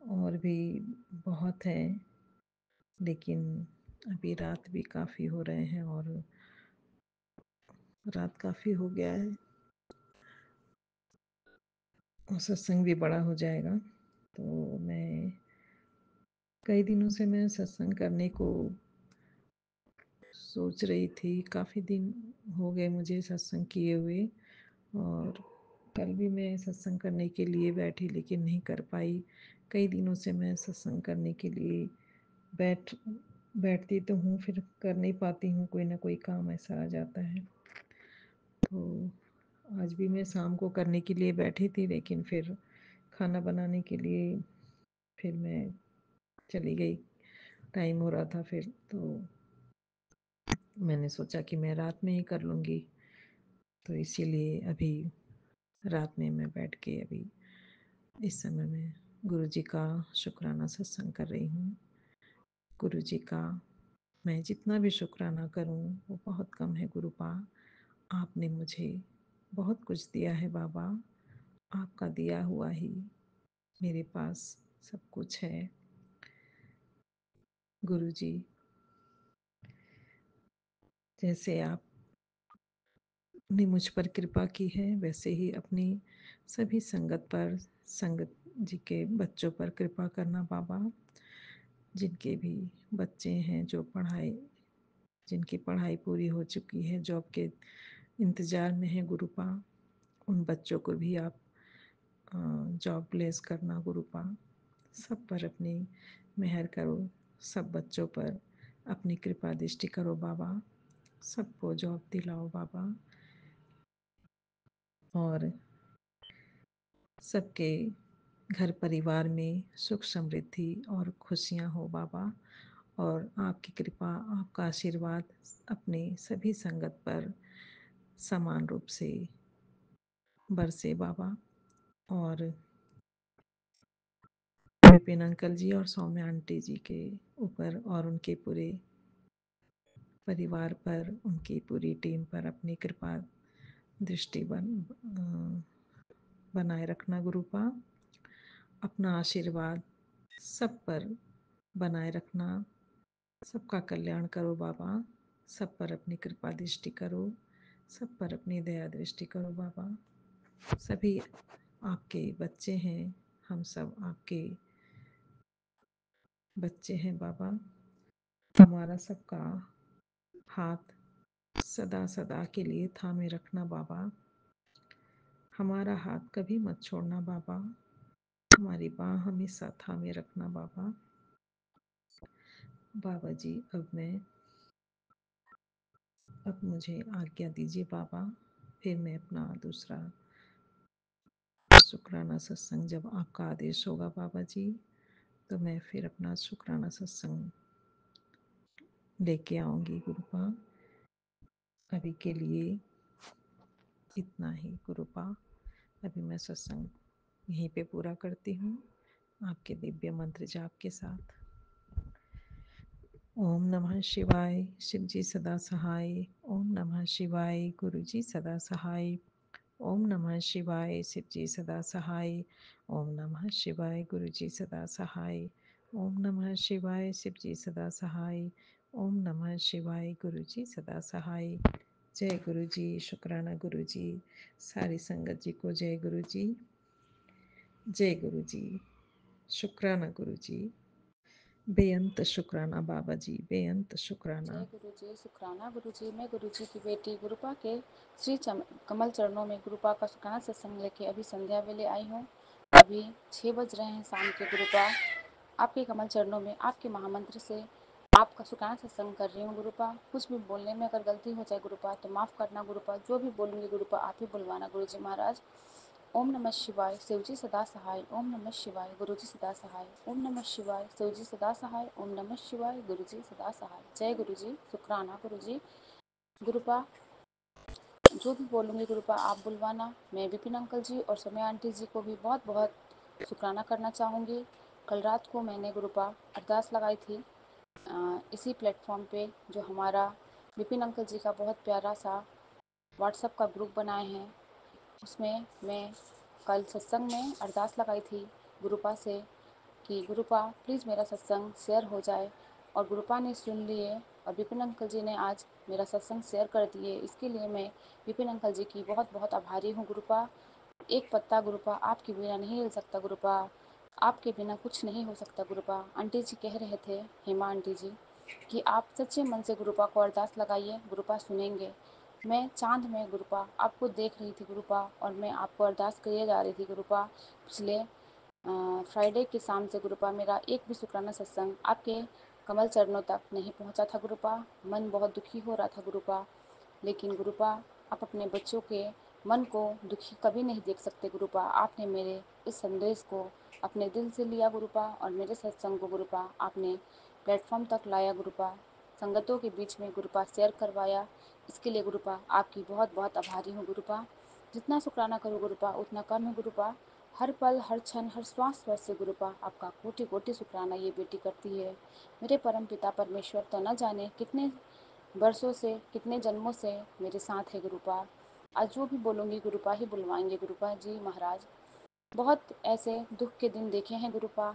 और भी बहुत है, लेकिन अभी रात भी काफ़ी हो रहे हैं और रात काफ़ी हो गया है और सत्संग भी बड़ा हो जाएगा। तो मैं कई दिनों से मैं सत्संग करने को सोच रही थी। काफ़ी दिन हो गए मुझे सत्संग किए हुए, और कल भी मैं सत्संग करने के लिए बैठी लेकिन नहीं कर पाई। कई दिनों से मैं सत्संग करने के लिए बैठती तो हूँ, फिर कर नहीं पाती हूँ, कोई ना कोई काम ऐसा आ जाता है। तो आज भी मैं शाम को करने के लिए बैठी थी, लेकिन फिर खाना बनाने के लिए फिर मैं चली गई, टाइम हो रहा था। फिर तो मैंने सोचा कि मैं रात में ही कर लूँगी, तो इसीलिए अभी रात में मैं बैठ के अभी इस समय मैं गुरु जी का शुक्राना सत्संग कर रही हूँ। गुरु जी का मैं जितना भी शुक्राना करूँ वो बहुत कम है गुरुपा। आपने मुझे बहुत कुछ दिया है बाबा, आपका दिया हुआ ही मेरे पास सब कुछ है। गुरु जी, जैसे आपने मुझ पर कृपा की है, वैसे ही अपनी सभी संगत पर, संगत जी के बच्चों पर कृपा करना बाबा। जिनके भी बच्चे हैं जो जिनकी पढ़ाई पूरी हो चुकी है, जॉब के इंतज़ार में है गुरुपा, उन बच्चों को भी आप जॉब प्लेस करना गुरुपा। सब पर अपनी मेहर करो, सब बच्चों पर अपनी कृपा दृष्टि करो बाबा, सबको जॉब दिलाओ बाबा, और सबके घर परिवार में सुख समृद्धि और खुशियाँ हो बाबा। और आपकी कृपा, आपका आशीर्वाद अपने सभी संगत पर समान रूप से बरसे बाबा। और विपिन अंकल जी और सौम्या आंटी जी के ऊपर और उनके पूरे परिवार पर, उनकी पूरी टीम पर अपनी कृपा दृष्टि बनाए रखना गुरुपा। अपना आशीर्वाद सब पर बनाए रखना, सबका कल्याण करो बाबा, सब पर अपनी कृपा दृष्टि करो, सब पर अपनी दया दृष्टि करो बाबा। सभी आपके बच्चे हैं, हम सब आपके बच्चे हैं बाबा। हमारा सबका हाथ सदा सदा के लिए थामे रखना बाबा, हमारा हाथ कभी मत छोड़ना बाबा, हमारी बाँ हमेशा थामे रखना बाबा। बाबा जी, अब मुझे आज्ञा दीजिए बाबा, फिर मैं अपना दूसरा शुक्राना सत्संग, जब आपका आदेश होगा बाबा जी, तो मैं फिर अपना शुक्राना सत्संग लेके आऊँगी गुरुपा। अभी के लिए इतना ही गुरुपा। अभी मैं सत्संग यहीं पे पूरा करती हूँ आपके दिव्य मंत्र जाप के साथ। ओम नमः शिवाय, शिव जी सदा सहाय। ओम नमः शिवाय, गुरु जी सदा सहाय। ओम नमः शिवाय, शिव जी सदा सहाय। ओम नमः शिवाय, गुरु जी सदा सहाय। ओम नमः शिवाय, शिव जी सदा सहाय। ओम नमः शिवाय, गुरु जी सदा सहाय। जय गुरु जी, शुक्राना गुरु जी। सारी संगत जी को जय गुरु जी। जय गुरु जी, शुक्राना गुरु जी। बेअंत शुक्राना बाबा जी, बेअंत शुक्राना। जय गुरु जी, शुक्राना गुरु जी। मैं गुरु जी की बेटी गुरुपा के कमल चरणों में गुरुपा का शुक्राना सत्संग लेके अभी संध्या वेले आई हूँ। अभी 6 बज रहे हैं शाम के। गुरुपा आपके कमल चरणों में आपके महामंत्र से आपका शुक्राना सत्संग कर रही हूँ गुरुपा। कुछ भी बोलने में अगर गलती हो जाए गुरुपा तो माफ़ करना गुरुपा। जो भी बोलूँगी गुरुपा आप ही बुलवाना गुरु जी महाराज। ओम नमः शिवाय, शिवजी सदा सहाय। ओम नमः शिवाय, गुरुजी सदा सहाय। ओम नमः शिवाय, शिवजी सदा सहाय। ओम नमः शिवाय, गुरुजी सदा सहाय। जय गुरुजी, शुक्राना गुरुजी। गुरुपा जो भी बोलूँगी गुरुपा आप बुलवाना। मैं विपिन अंकल जी और समय आंटी जी को भी बहुत बहुत शुक्राना करना चाहूँगी। कल रात को मैंने गुरुपा अरदास लगाई थी इसी प्लेटफॉर्म पे, जो हमारा विपिन अंकल जी का बहुत प्यारा सा व्हाट्सएप का ग्रुप बनाए हैं। उसमें मैं कल सत्संग में अरदास लगाई थी गुरुपा से कि गुरुपा प्लीज़ मेरा सत्संग शेयर हो जाए, और गुरुपा ने सुन लिए और विपिन अंकल जी ने आज मेरा सत्संग शेयर कर दिए। इसके लिए मैं विपिन अंकल जी की बहुत बहुत आभारी हूँ गुरुपा। एक पत्ता गुरुपा आपके बिना नहीं हिल सकता गुरुपा, आपके बिना कुछ नहीं हो सकता गुरुपा। आंटी जी कह रहे थे, हेमा आंटी जी, कि आप सच्चे मन से गुरुपा को अरदास लगाइए, गुरुपा सुनेंगे। मैं चांद में गुरुपा आपको देख रही थी गुरुपा, और मैं आपको अरदास किए जा रही थी गुरुपा। पिछले फ्राइडे की शाम से गुरुपा मेरा एक भी शुक्राना सत्संग आपके कमल चरणों तक नहीं पहुंचा था गुरुपा। मन बहुत दुखी हो रहा था गुरुपा। लेकिन गुरुपा आप अपने बच्चों के मन को दुखी कभी नहीं देख सकते गुरुपा। आपने मेरे इस संदेश को अपने दिल से लिया गुरुपा, और मेरे सत्संग को गुरुपा आपने प्लेटफॉर्म तक लाया गुरुपा, संगतों के बीच में गुरुपा शेयर करवाया। इसके लिए गुरुपा आपकी बहुत बहुत आभारी हूँ गुरुपा। जितना शुक्राना करूँ गुरुपा उतना कम है गुरुपा। हर पल, हर क्षण, हर श्वास श्वास से गुरुपा आपका कोटि कोटि शुक्राना ये बेटी करती है। मेरे परम पिता परमेश्वर तो न जाने कितने बरसों से, कितने जन्मों से मेरे साथ है गुरुपा। आज जो भी बोलूँगी गुरुपा ही बुलवाएंगे गुरुपा जी महाराज। बहुत ऐसे दुख के दिन देखे हैं गुरुपा।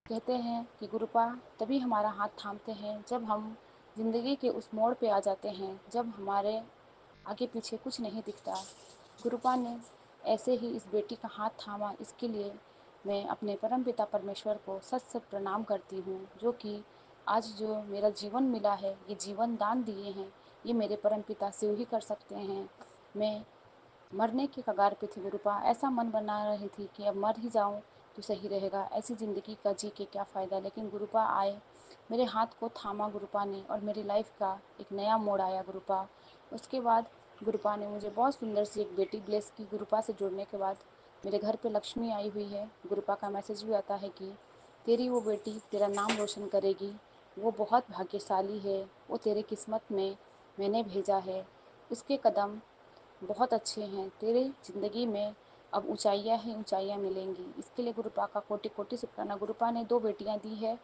कहते हैं कि गुरुपा तभी हमारा हाथ थामते हैं जब हम ज़िंदगी के उस मोड़ पे आ जाते हैं, जब हमारे आगे पीछे कुछ नहीं दिखता। गुरुपा ने ऐसे ही इस बेटी का हाथ थामा। इसके लिए मैं अपने परमपिता परमेश्वर को सत सत प्रणाम करती हूँ, जो कि आज जो मेरा जीवन मिला है, ये जीवन दान दिए हैं, ये मेरे परमपिता शिव ही कर सकते हैं। मैं मरने के कगार पे थी गुरुपा। ऐसा मन बना रही थी कि अब मर ही जाऊं तो सही रहेगा, ऐसी ज़िंदगी का जी के क्या फ़ायदा। लेकिन गुरुपा आए, मेरे हाथ को थामा गुरुपा ने, और मेरी लाइफ का एक नया मोड़ आया गुरुपा। उसके बाद गुरुपा ने मुझे बहुत सुंदर सी एक बेटी ब्लेस की। गुरुपा से जुड़ने के बाद मेरे घर पे लक्ष्मी आई हुई है। गुरुपा का मैसेज भी आता है कि तेरी वो बेटी तेरा नाम रोशन करेगी, वो बहुत भाग्यशाली है, वो तेरे किस्मत में मैंने भेजा है, उसके कदम बहुत अच्छे हैं, तेरे ज़िंदगी में अब ऊंचाइयां ही ऊंचाइयां मिलेंगी। इसके लिए गुरुपा का कोटि कोटि शुक्राना। गुरुपा ने 2 बेटियां दी है।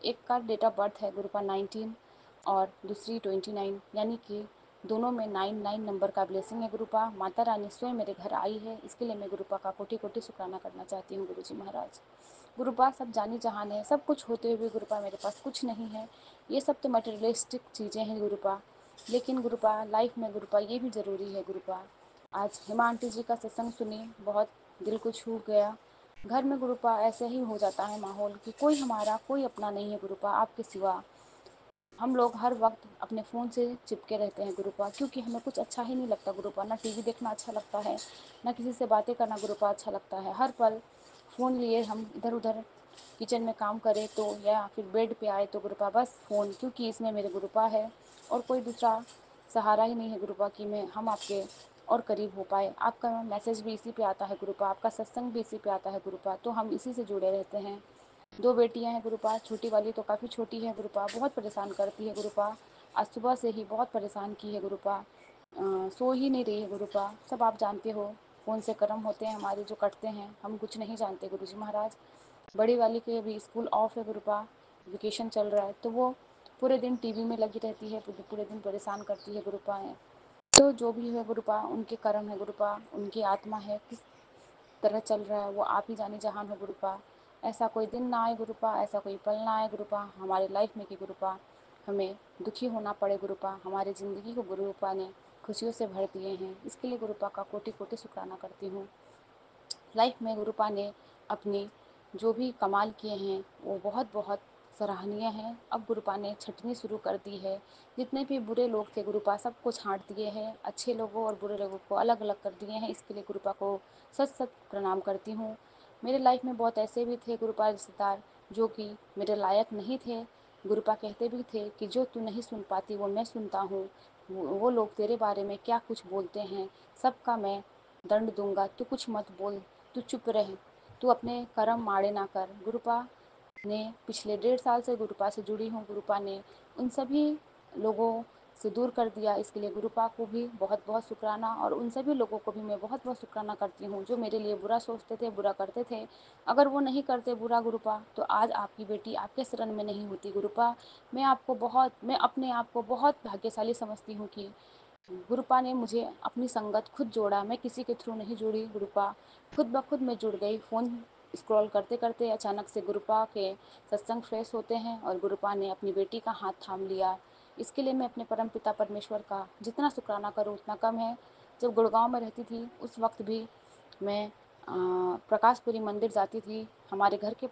एक का डेट ऑफ बर्थ है गुरुपा 19 और दूसरी 29, यानी कि दोनों में 99 नंबर का ब्लेसिंग है गुरुपा। माता रानी स्वयं मेरे घर आई है। इसके लिए मैं गुरुपा का कोटि कोटि शुक्राना करना चाहती हूँ गुरुजी महाराज। गुरुपा सब जानी जहान है, सब कुछ होते हुए गुरुपा मेरे पास कुछ नहीं है। ये सब तो मटेरियलिस्टिक चीज़ें हैं गुरुपा, लेकिन गुरुपा लाइफ में गुरुपा ये भी ज़रूरी है गुरुपा। आज हेमा आंटी जी का सत्संग सुनी, बहुत दिल को छू गया। घर में गुरुपा ऐसे ही हो जाता है माहौल कि कोई हमारा कोई अपना नहीं है गुरुपा आपके सिवा। हम लोग हर वक्त अपने फ़ोन से चिपके रहते हैं गुरुपा, क्योंकि हमें कुछ अच्छा ही नहीं लगता गुरुपा। ना टीवी देखना अच्छा लगता है, ना किसी से बातें करना गुरुपा अच्छा लगता है। हर पल फ़ोन लिए हम इधर उधर किचन में काम करें तो, या फिर बेड पे आए तो गुरुपा बस फ़ोन, क्योंकि इसमें मेरे गुरुपा है और कोई दूसरा सहारा ही नहीं है गुरुपा कि मैं हम आपके और करीब हो पाए। आपका मैसेज भी इसी पे आता है गुरुपा, आपका सत्संग भी इसी पे आता है गुरुपा, तो हम इसी से जुड़े रहते हैं। 2 बेटियां हैं गुरुपा, छोटी वाली तो काफ़ी छोटी है गुरुपा, बहुत परेशान करती है गुरुपा। आज सुबह से ही बहुत परेशान की है गुरुपा। सो ही नहीं रही है गुरुपा। सब आप जानते हो कौन से कर्म होते हैं हमारे जो कटते हैं, हम कुछ नहीं जानते गुरुजी महाराज। बड़ी वाली के अभी स्कूल ऑफ है गुरुपा, वेकेशन चल रहा है, तो वो पूरे दिन टीवी में लगी रहती है, पूरे दिन परेशान करती है गुरुपा है। तो जो भी है गुरुपा, उनके कर्म है गुरुपा, उनकी आत्मा है, किस तरह चल रहा है वो आप ही जाने जहान हो गुरुपा। ऐसा कोई दिन ना आए गुरुपा, ऐसा कोई पल ना आए गुरुपा हमारे लाइफ में कि गुरुपा हमें दुखी होना पड़े गुरुपा। हमारी ज़िंदगी को गुरुपा ने खुशियों से भर दिए हैं, इसके लिए गुरुपा का कोटि कोटि शुक्राना करती हूँ। लाइफ में गुरुपा ने अपनी जो भी कमाल किए हैं वो बहुत बहुत सराहनीय हैं। अब गुरुपा ने छँटनी शुरू कर दी है, जितने भी बुरे लोग थे गुरुपा सबको छाँट दिए हैं, अच्छे लोगों और बुरे लोगों को अलग अलग कर दिए हैं। इसके लिए गुरुपा को सच सच प्रणाम करती हूँ। मेरे लाइफ में बहुत ऐसे भी थे गुरुपा रिश्तेदार जो कि मेरे लायक नहीं थे। गुरुपा कहते भी थे कि जो तू नहीं सुन पाती वो मैं सुनता हूँ, वो लोग तेरे बारे में क्या कुछ बोलते हैं, सबका मैं दंड दूंगा, तू कुछ मत बोल, तू चुप रह, तू अपने कर्म माड़े ना कर। गुरुपा ने पिछले 1.5 साल से गुरुपा से जुड़ी हूँ। गुरुपा ने उन सभी लोगों से दूर कर दिया, इसके लिए गुरुपा को भी बहुत बहुत शुक्राना। और उन सभी लोगों को भी मैं बहुत बहुत शुक्राना करती हूँ जो मेरे लिए बुरा सोचते थे, बुरा करते थे। अगर वो नहीं करते बुरा गुरुपा, तो आज आपकी बेटी आपके शरण में नहीं होती गुरुपा। मैं अपने आप को बहुत भाग्यशाली समझती हूँ कि गुरुपा ने मुझे अपनी संगत खुद जोड़ा, मैं किसी के थ्रू नहीं जुड़ी गुरुपा, खुद ब खुद मैं जुड़ गई। फ़ोन स्क्रॉल करते करते अचानक से गुरुपा के सत्संग फ्रेश होते हैं और गुरुपा ने अपनी बेटी का हाथ थाम लिया। इसके लिए मैं अपने परम पिता परमेश्वर का जितना शुक्राना करूँ उतना कम है। जब गुड़गांव में रहती थी उस वक्त भी मैं प्रकाशपुरी मंदिर जाती थी, हमारे घर के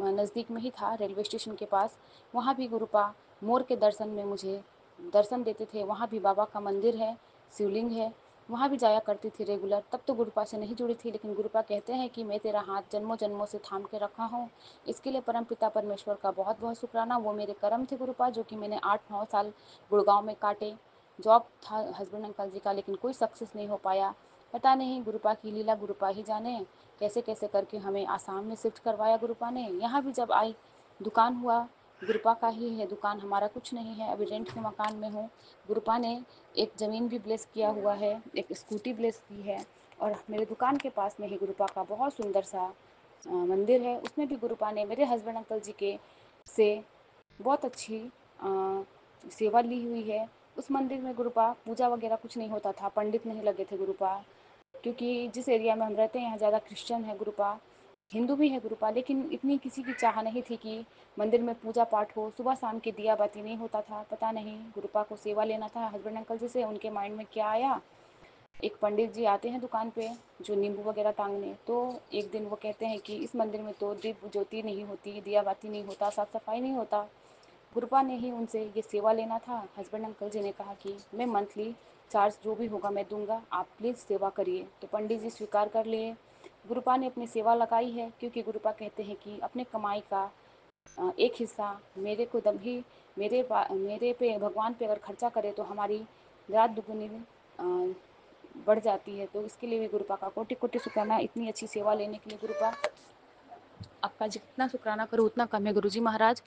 नज़दीक में ही था, रेलवे स्टेशन के पास। वहाँ भी गुरुपा मोर के दर्शन में मुझे दर्शन देते थे। वहाँ भी बाबा का मंदिर है, शिवलिंग है, वहाँ भी जाया करती थी रेगुलर। तब तो गुरुपा से नहीं जुड़ी थी, लेकिन गुरुपा कहते हैं कि मैं तेरा हाथ जन्मों जन्मों से थाम के रखा हूँ। इसके लिए परम पिता परमेश्वर का बहुत बहुत शुक्राना। वो मेरे कर्म थे गुरुपा, जो कि मैंने 8-9 साल गुड़गांव में काटे। जॉब था हस्बैंड अंकल जी का, लेकिन कोई सक्सेस नहीं हो पाया। पता नहीं गुरुपा की लीला, गुरुपा ही जाने कैसे कैसे करके हमें आसाम में शिफ्ट करवाया गुरुपा ने। यहाँ भी जब आई दुकान हुआ, गुरुपा का ही है दुकान, हमारा कुछ नहीं है, अभी रेंट के मकान में हूँ। गुरुपा ने एक ज़मीन भी ब्लेस किया हुआ है, एक स्कूटी ब्लेस की है, और मेरे दुकान के पास में ही गुरुपा का बहुत सुंदर सा मंदिर है। उसमें भी गुरुपा ने मेरे हस्बैंड अंकल जी के से बहुत अच्छी सेवा ली हुई है। उस मंदिर में गुरुपा पूजा वगैरह कुछ नहीं होता था, पंडित नहीं लगे थे गुरुपा, क्योंकि जिस एरिया में हम रहते हैं यहाँ ज़्यादा क्रिश्चियन है गुरुपा, हिंदू भी है गुरुपा, लेकिन इतनी किसी की चाह नहीं थी कि मंदिर में पूजा पाठ हो। सुबह शाम के दिया बाती नहीं होता था। पता नहीं गुरुपा को सेवा लेना था हस्बैंड अंकल जी से, उनके माइंड में क्या आया। एक पंडित जी आते हैं दुकान पे जो नींबू वगैरह टांगने, तो एक दिन वो कहते हैं कि इस मंदिर में तो दीप ज्योति नहीं होती, दिया बाती नहीं होता, साफ सफाई नहीं होता। गुरुपा ने ही उनसे ये सेवा लेना था। हस्बैंड अंकल जी ने कहा कि मैं मंथली चार्ज जो भी होगा मैं दूंगा, आप प्लीज़ सेवा करिए। तो पंडित जी स्वीकार कर लिए। गुरुपा ने अपनी सेवा लगाई है, क्योंकि गुरुपा कहते हैं कि अपने कमाई का एक हिस्सा मेरे को दम ही मेरे पे भगवान पे अगर खर्चा करे तो हमारी रात दुगुनी बढ़ जाती है। तो इसके लिए भी गुरुपा का कोटि कोटि शुक्राना, इतनी अच्छी सेवा लेने के लिए गुरुपा। आपका जितना शुक्राना करो उतना कम है गुरुजी महाराज।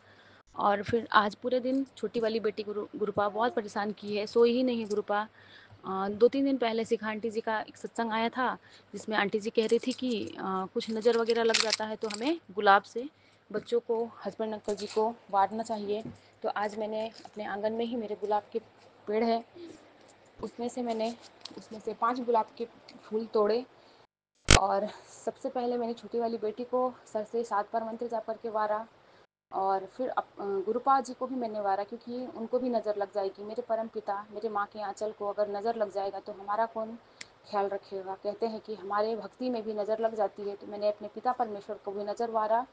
और फिर आज पूरे दिन छोटी वाली बेटी गुरुपा बहुत परेशान की है, सोई ही नहीं है गुरुपा। 2-3 दिन पहले सिखा आंटी जी का एक सत्संग आया था, जिसमें आंटी जी कह रही थी कि कुछ नज़र वगैरह लग जाता है तो हमें गुलाब से बच्चों को, हस्बैंड अंकल जी को बांटना चाहिए। तो आज मैंने अपने आंगन में ही मेरे गुलाब के पेड़ है, उसमें से 5 गुलाब के फूल तोड़े, और सबसे पहले मैंने छोटी वाली बेटी को सर से 7 बार मंत्र जाप करके वारा। और फिर गुरुपा जी को भी मैंने वारा, क्योंकि उनको भी नज़र लग जाएगी। मेरे परम पिता, मेरे माँ के आंचल को अगर नज़र लग जाएगा तो हमारा कौन ख्याल रखेगा। कहते हैं कि हमारे भक्ति में भी नज़र लग जाती है। तो मैंने अपने पिता परमेश्वर को भी नज़र वारा,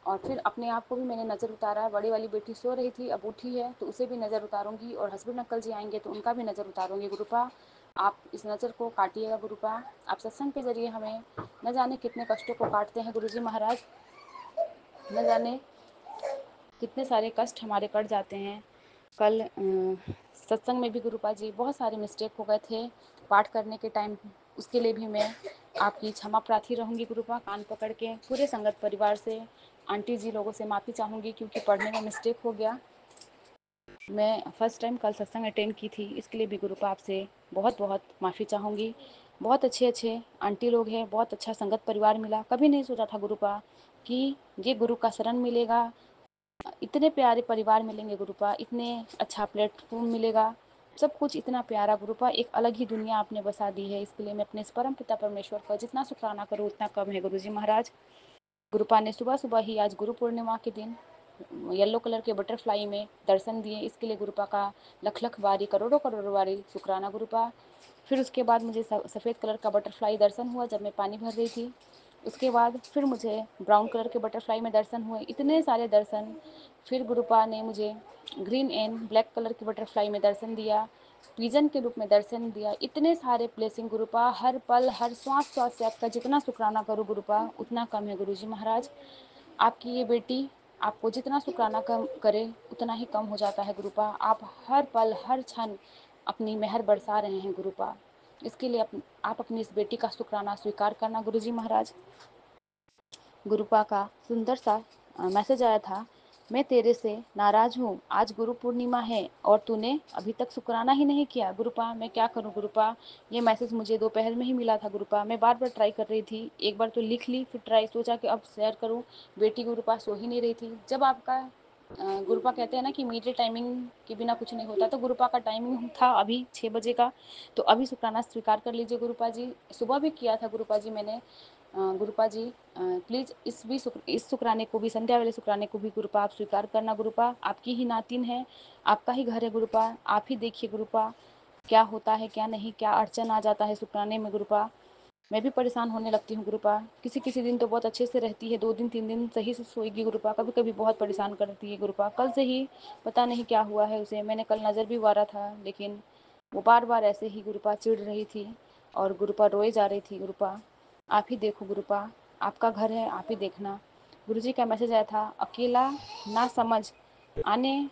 और फिर अपने आप को भी मैंने नज़र उतारा। बड़ी वाली बेटी सो रही थी, अब उठी है, तो उसे भी नज़र उतारूंगी, और हस्बैंड अंकल जी आएंगे तो उनका भी नज़र उतारूंगी। गुरुपा आप इस नज़र को काटिएगा गुरुपा। आप सत्संग के ज़रिए हमें न जाने कितने कष्टों को काटते हैं गुरुजी महाराज, न जाने कितने सारे कष्ट हमारे कट जाते हैं। कल सत्संग में भी गुरुपा जी बहुत सारे मिस्टेक हो गए थे पाठ करने के टाइम, उसके लिए भी मैं आपकी क्षमा प्रार्थी रहूँगी गुरुपा। कान पकड़ के पूरे संगत परिवार से, आंटी जी लोगों से माफ़ी चाहूँगी, क्योंकि पढ़ने में मिस्टेक हो गया। मैं फर्स्ट टाइम कल सत्संग अटेंड की थी, इसके लिए भी गुरुपा आपसे बहुत बहुत माफ़ी चाहूँगी। बहुत अच्छे अच्छे आंटी लोग हैं, बहुत अच्छा संगत परिवार मिला। कभी नहीं सोचा था गुरुपा कि ये गुरु का शरण मिलेगा, इतने प्यारे परिवार मिलेंगे गुरुपा, इतने अच्छा प्लेटफॉर्म मिलेगा, सब कुछ इतना प्यारा गुरुपा, एक अलग ही दुनिया आपने बसा दी है। इसके लिए मैं अपने परम पिता परमेश्वर का जितना शुक्राना करूँ उतना कम है। गुरुजी महाराज, गुरुपा ने सुबह सुबह ही आज गुरु पूर्णिमा के दिन येलो कलर के बटरफ्लाई में दर्शन दिए, इसके लिए गुरुपा का लख लख बारी करोड़ों करोड़ों बारी शुक्राना गुरुपा। फिर उसके बाद मुझे सफ़ेद कलर का बटरफ्लाई दर्शन हुआ जब मैं पानी भर रही थी। उसके बाद फिर मुझे ब्राउन कलर के बटरफ्लाई में दर्शन हुए, इतने सारे दर्शन। फिर गुरुपा ने मुझे ग्रीन एंड ब्लैक कलर के बटरफ्लाई में दर्शन दिया, पिजन के रूप में दर्शन दिया। इतने सारे ब्लेसिंग गुरुपा, हर पल हर श्वास श्वास से आपका जितना शुक्राना करूँ गुरुपा उतना कम है। गुरुजी महाराज, आपकी ये बेटी आपको जितना शुक्राना कम करे उतना ही कम हो जाता है गुरुपा। आप हर पल हर क्षण अपनी मेहर बरसा रहे हैं गुरुपा, इसके लिए आप अपनी इस बेटी का शुक्राना स्वीकार करना गुरुजी महाराज। गुरुपा का सुंदर सा मैसेज आया था, मैं तेरे से नाराज हूँ, आज गुरु पूर्णिमा है और तूने अभी तक शुक्राना ही नहीं किया। गुरुपा, मैं क्या करूँ गुरुपा, ये मैसेज मुझे दोपहर में ही मिला था गुरुपा। मैं बार बार ट्राई कर रही थी, एक बार तो लिख ली, फिर ट्राई सोचा कि अब शेयर करूँ। बेटी गुरुपा सो ही नहीं रही थी। जब आपका गुरुपा कहते हैं ना कि मीडिया टाइमिंग के बिना कुछ नहीं होता, तो गुरुपा का टाइमिंग था अभी 6 बजे का, तो अभी शुक्राना स्वीकार कर लीजिए गुरुपा जी। सुबह भी किया था गुरुपा जी मैंने। गुरुपा जी प्लीज़ इस शुक्राने को भी, संध्या वाले शुक्राने को भी गुरुपा आप स्वीकार करना गुरुपा। आपकी ही नातिन है, आपका ही घर है गुरुपा, आप ही देखिए गुरुपा क्या होता है क्या नहीं, क्या अड़चन आ जाता है शुक्राने में गुरुपा। मैं भी परेशान होने लगती हूँ गुरुपा, किसी किसी दिन तो बहुत अच्छे से रहती है, 2 दिन 3 दिन सही से सोएगी गुरुपा, कभी कभी बहुत परेशान करती है गुरुपा। कल से ही पता नहीं क्या हुआ है उसे, मैंने कल नज़र भी वारा था, लेकिन वो बार बार ऐसे ही गुरुपा चिढ़ रही थी और गुरुपा रोए जा रही थी गुरुपा। आप ही देखो गुरुपा, आपका घर है, आप ही देखना। गुरुजी का मैसेज आया था, अकेला ना समझ आने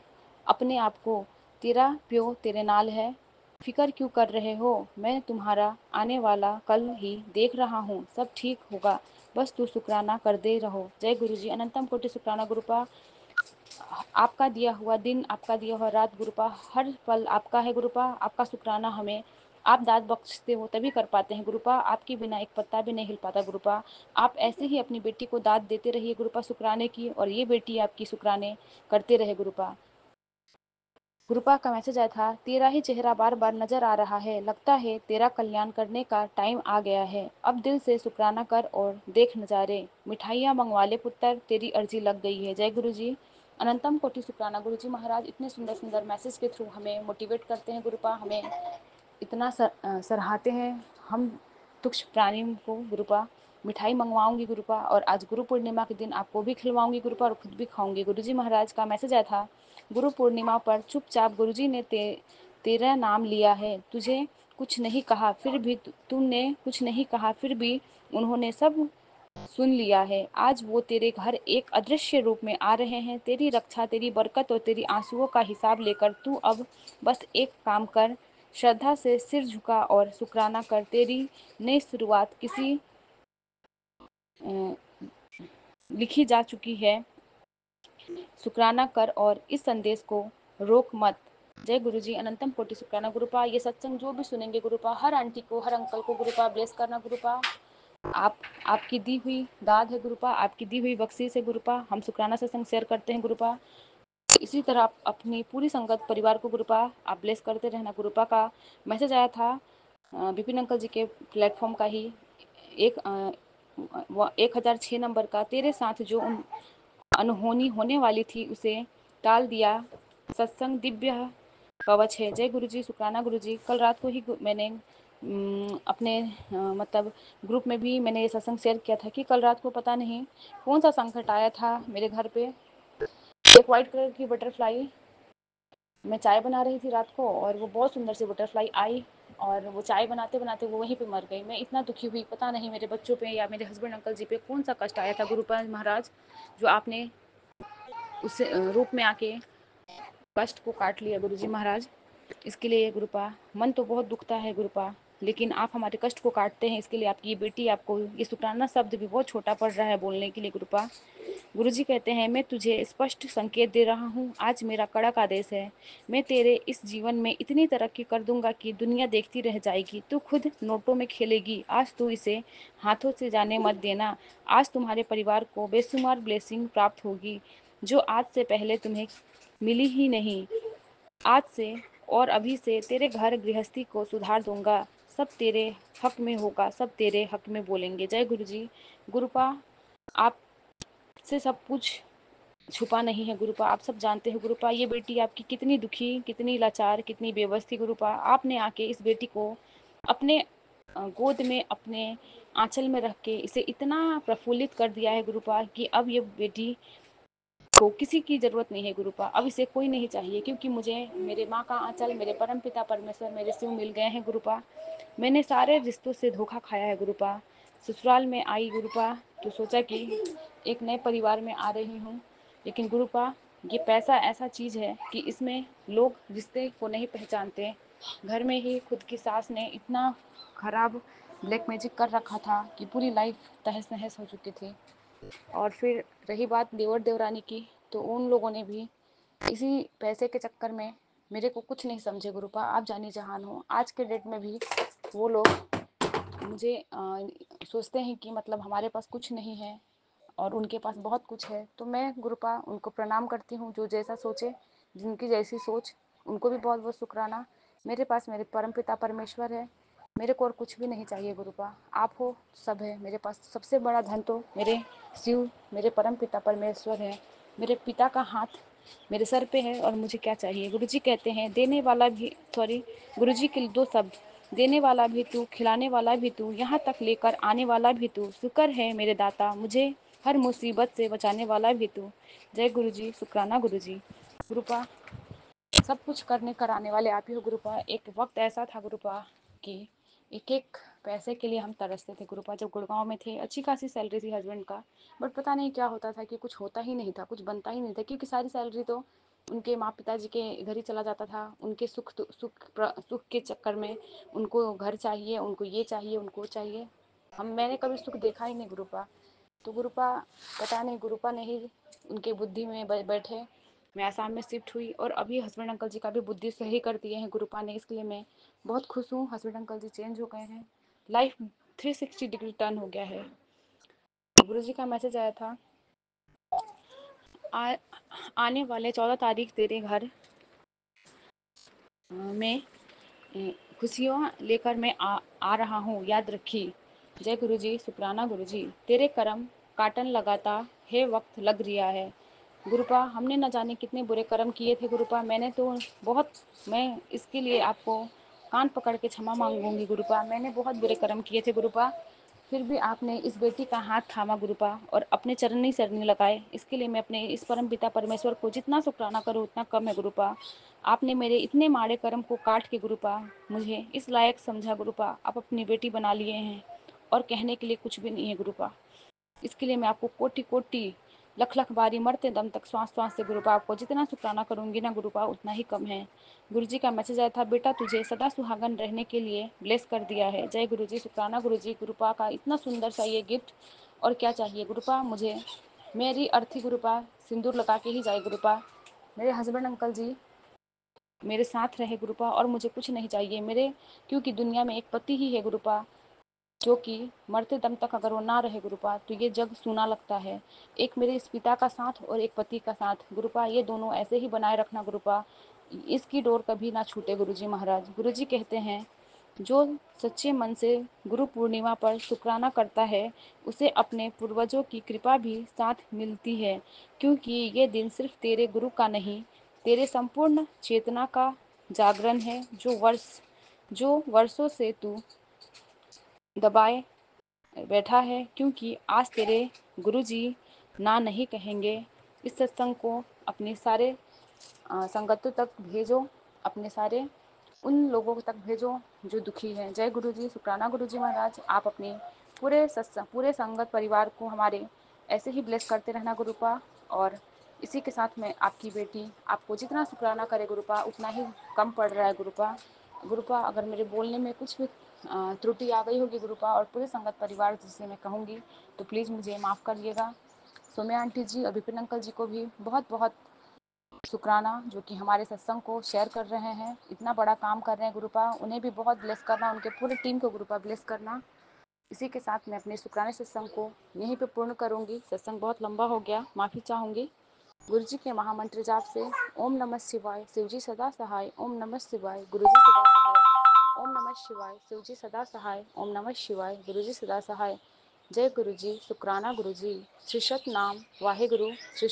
अपने आप को, तेरा प्यो तेरे नाल है, फिक्र क्यों कर रहे हो, मैं तुम्हारा आने वाला कल ही देख रहा हूँ, सब ठीक होगा, बस तू शुक्राना कर दे रहो। जय गुरुजी, अनंतम कोटि शुक्राना गुरुपा। आपका दिया हुआ दिन, आपका दिया हुआ रात गुरुपा, हर पल आपका है गुरुपा। आपका शुक्राना हमें आप दाद बख्शते हो तभी कर पाते हैं गुरुपा, आपके बिना एक पत्ता भी नहीं हिल पाता गुरुपा। आप ऐसे ही अपनी बेटी को दाद देते रहिए गुरुपा शुक्राने की, और ये बेटी आपकी शुक्राने करते रहे गुरुपा। गुरुपा का मैसेज आया था, तेरा ही चेहरा बार बार नजर आ रहा है, लगता है तेरा कल्याण करने का टाइम आ गया है, अब दिल से शुक्राना कर और देख नजारे, मिठाइयाँ मंगवा ले पुत्र, तेरी अर्जी लग गई है। जय गुरु जी, अनंतम कोटि शुक्राना। गुरु जी महाराज इतने सुंदर सुंदर मैसेज के थ्रू हमें मोटिवेट करते हैं गुरुपा, हमें इतना सराहते हैं। हम तुक्ष प्राणी को गुरुपा मिठाई मंगवाऊंगी गुरुपा, और आज गुरु पूर्णिमा के दिन आपको भी खिलवाऊंगी गुरुपा और खुद भी खाऊंगी। गुरुजी महाराज का मैसेज आया था, गुरु पूर्णिमा पर चुपचाप गुरुजी ने तेरा नाम लिया है, तुझे कुछ नहीं कहा फिर भी, तुमने कुछ नहीं कहा फिर भी उन्होंने सब सुन लिया है। आज वो तेरे घर एक अदृश्य रूप में आ रहे हैं, तेरी रक्षा, तेरी बरकत और तेरी आंसुओं का हिसाब लेकर तू अब बस एक काम कर, श्रद्धा से सिर झुका और शुक्राना कर। तेरी नई शुरुआत किसी लिखी जा चुकी है, शुक्राना कर और इस संदेश को रोक मत। जय गुरुजी, अनंतम कोटि शुक्राना गुरुपा। ये सत्संग जो भी सुनेंगे गुरुपा, हर आंटी को हर अंकल को गुरुपा ब्लेस करना गुरुपा। आपकी दी हुई दाद है गुरुपा, आपकी दी हुई बख्शीश है गुरुपा। हम शुक्राना सत्संग शेयर करते हैं गुरुपा, इसी तरह आप अपनी पूरी संगत परिवार को गुरुपा आप ब्लेस करते रहना गुरुपा। का मैसेज आया था विपिन अंकल जी के प्लेटफॉर्म का ही, एक 1006 नंबर का, तेरे साथ जो अनहोनी होने वाली थी उसे टाल दिया, सत्संग दिव्य कवच है। जय गुरुजी, शुक्राना गुरुजी। कल रात को ही मैंने अपने मतलब ग्रुप में भी मैंने ये सत्संग शेयर किया था कि कल रात को पता नहीं कौन सा संकट आया था मेरे घर पे। एक वाइट कलर की बटरफ्लाई, मैं चाय बना रही थी रात को और वो बहुत सुंदर सी बटरफ्लाई आई और वो चाय बनाते बनाते वो वहीं पे मर गई। मैं इतना दुखी हुई, पता नहीं मेरे बच्चों पे या मेरे हस्बैंड अंकल जी पे कौन सा कष्ट आया था गुरुपाल महाराज, जो आपने उस रूप में आके कष्ट को काट लिया गुरुजी महाराज। इसके लिए गुरुपा मन तो बहुत दुखता है गुरुपा, लेकिन आप हमारे कष्ट को काटते हैं, इसके लिए आपकी ये बेटी, आपको ये शुक्राना शब्द भी बहुत छोटा पड़ रहा है बोलने के लिए गुरुपा। गुरुजी कहते हैं, मैं तुझे स्पष्ट संकेत दे रहा हूँ, आज मेरा कड़क आदेश है। मैं तेरे इस जीवन में इतनी तरक्की कर दूंगा कि दुनिया देखती रह जाएगी। तू खुद नोटों में खेलेगी। आज तू इसे हाथों से जाने मत देना। आज तुम्हारे परिवार को बेशुमार ब्लेसिंग प्राप्त होगी, जो आज से पहले तुम्हें मिली ही नहीं। आज से और अभी से तेरे घर गृहस्थी को सुधार दूंगा। सब तेरे हक में होगा, सब तेरे हक में बोलेंगे। जय गुरु जी। गुरुपा, आपसे सब कुछ छुपा नहीं है गुरुपा, आप सब जानते हैं गुरुपा, ये बेटी आपकी कितनी दुखी, कितनी लाचार, कितनी बेबस थी गुरुपा। आपने आके इस बेटी को अपने गोद में, अपने आंचल में रख के इसे इतना प्रफुल्लित कर दिया है गुरुपा कि अब ये बेटी को किसी की जरूरत नहीं है गुरुपा। अब इसे कोई नहीं चाहिए, क्योंकि मुझे मेरे माँ का आंचल, मेरे परम पिता परमेश्वर, मेरे शिव मिल गए हैं गुरुपा। मैंने सारे रिश्तों से धोखा खाया है गुरुपा। ससुराल में आई गुरुपा तो सोचा कि एक नए परिवार में आ रही हूँ, लेकिन गुरुपा ये पैसा ऐसा चीज़ है कि इसमें लोग रिश्ते को नहीं पहचानते। घर में ही खुद की सास ने इतना खराब ब्लैक मैजिक कर रखा था कि पूरी लाइफ तहस नहस हो चुकी थी। और फिर रही बात देवर देवरानी की, तो उन लोगों ने भी इसी पैसे के चक्कर में मेरे को कुछ नहीं समझे गुरुपा। आप जानी जहान हो, आज के डेट में भी वो लोग मुझे सोचते हैं कि मतलब हमारे पास कुछ नहीं है और उनके पास बहुत कुछ है। तो मैं गुरुपा उनको प्रणाम करती हूँ, जो जैसा सोचे, जिनकी जैसी सोच, उनको भी बहुत बहुत शुक्राना। मेरे पास मेरे परमपिता परमेश्वर है, मेरे को और कुछ भी नहीं चाहिए गुरुपा। आप हो, सब है मेरे पास। सबसे बड़ा धन तो मेरे शिव, मेरे परमपिता परमेश्वर है। मेरे पिता का हाथ मेरे सर पे है और मुझे क्या चाहिए। गुरुजी कहते हैं, देने वाला भी, सॉरी, गुरुजी के दो शब्द, देने वाला भी तू, खिलाने वाला भी तू, यहाँ तक लेकर आने वाला भी तू। शुक्र है मेरे दाता, मुझे हर मुसीबत से बचाने वाला भी तू। जय गुरु जी, शुक्राना गुरु जी। गुरुपा, सब कुछ करने कराने वाले आप ही हो गुरुपा। एक वक्त ऐसा था गुरुपा कि एक एक पैसे के लिए हम तरसते थे गुरुपा। जब गुड़गांव में थे, अच्छी खासी सैलरी थी हस्बैंड का, बट पता नहीं क्या होता था कि कुछ होता ही नहीं था, कुछ बनता ही नहीं था, क्योंकि सारी सैलरी तो उनके माँ पिताजी के इधर ही चला जाता था। उनके सुख के चक्कर में उनको घर चाहिए, उनको ये चाहिए, उनको चाहिए। मैंने कभी सुख देखा ही नहीं गुरुपा। तो गुरुपा, पता नहीं गुरुपा ने ही उनके बुद्धि में बैठे मैं आसाम में शिफ्ट हुई, और अभी हस्बैंड अंकल जी का भी बुद्धि सही कर दिए हैं गुरुपा ने। इसके लिए मैं बहुत खुश हूँ। हस्बैंड अंकल जी चेंज हो गए हैं, लाइफ 360 डिग्री टर्न हो गया है। गुरु जी का मैसेज आया था, आने वाले 14 तारीख तेरे घर में खुशियाँ लेकर मैं आ रहा हूँ, याद रखी। जय गुरु जी, शुक्राना गुरु जी। तेरे कर्म काटन लगाता है, वक्त लग रिया है। गुरुपा, हमने न जाने कितने बुरे कर्म किए थे गुरुपा। मैंने तो बहुत, मैं इसके लिए आपको कान पकड़ के क्षमा मांगूंगी गुरुपा। मैंने बहुत बुरे कर्म किए थे गुरुपा, फिर भी आपने इस बेटी का हाथ थामा गुरुपा और अपने चरनी चरनी लगाए। इसके लिए मैं अपने इस परम पिता परमेश्वर को जितना शुक्राना करूँ उतना कम है गुरुपा। आपने मेरे इतने माड़े कर्म को काट के गुरुपा मुझे इस लायक समझा गुरुपा। आप अपनी बेटी बना लिए हैं और कहने के लिए कुछ भी नहीं है गुरुपा। इसके लिए मैं आपको कोटि कोटि लख लख बारी मरते दम तक श्वास श्वास से गुरुपा आपको जितना शुक्राना करूंगी ना गुरुपा उतना ही कम है। गुरु जी का मैसेज आया था, बेटा तुझे सदा सुहागन रहने के लिए ब्लेस कर दिया है। जय गुरु जी, शुक्राना गुरु जी। गुरुपा का इतना सुंदर सा ये गिफ्ट, और क्या चाहिए गुरुपा मुझे। मेरी अर्थी गुरुपा सिंदूर लगा के ही जाए गुरुपा। मेरे हस्बैंड अंकल जी मेरे साथ रहे गुरुपा, और मुझे कुछ नहीं चाहिए मेरे, क्योंकि दुनिया में एक पति ही है गुरुपा, जो कि मरते दम तक अगर वो ना रहे गुरुपा तो ये जग सूना लगता है। एक मेरे इस पिता का साथ और एक पति का साथ गुरुपा, ये दोनों ऐसे ही बनाए रखना गुरुपा। इसकी डोर कभी ना छूटे गुरुजी महाराज। गुरुजी कहते हैं, जो सच्चे मन से गुरु पूर्णिमा पर शुक्राना करता है उसे अपने पूर्वजों की कृपा भी साथ मिलती है, क्योंकि ये दिन सिर्फ तेरे गुरु का नहीं, तेरे संपूर्ण चेतना का जागरण है, जो वर्षों से तू दबाए बैठा है। क्योंकि आज तेरे गुरुजी ना नहीं कहेंगे। इस सत्संग को अपने सारे संगतों तक भेजो, अपने सारे उन लोगों तक भेजो जो दुखी हैं। जय गुरु जी, शुक्राना गुरु जी महाराज। आप अपने पूरे संगत परिवार को हमारे ऐसे ही ब्लेस करते रहना गुरुपा। और इसी के साथ में आपकी बेटी आपको जितना शुक्राना करे गुरुपा उतना ही कम पड़ रहा है गुरुपा। गुरुपा, अगर मेरे बोलने में कुछ भी त्रुटि आ गई होगी गुरुपा और पूरे संगत परिवार जिसे मैं कहूँगी तो प्लीज़ मुझे माफ़ करिएगा। सौम्या आंटी जी और विपिन अंकल जी को भी बहुत बहुत शुक्राना, जो कि हमारे सत्संग को शेयर कर रहे हैं, इतना बड़ा काम कर रहे हैं गुरुपा, उन्हें भी बहुत ब्लेस करना, उनके पूरी टीम को गुरुपा ब्लेस करना। इसी के साथ मैं अपने शुक्राने सत्संग को यहीं पे पूर्ण करूँगी। सत्संग बहुत लंबा हो गया, माफ़ी चाहूँगी। गुरु जी के महामंत्र जाप से ओम नमः शिवाय, शिवजी सदा सहाय, ओम नमः शिवाय, गुरु जी सदा सहाय, ओम नमः शिवाय, शिवजी सदा सहाय, ओम नमः शिवाय, गुरु जी सदा सहाय। जय गुरु जी, शुक्राना गुरु जी, श्री सतनाम वाहे गुरु, श्री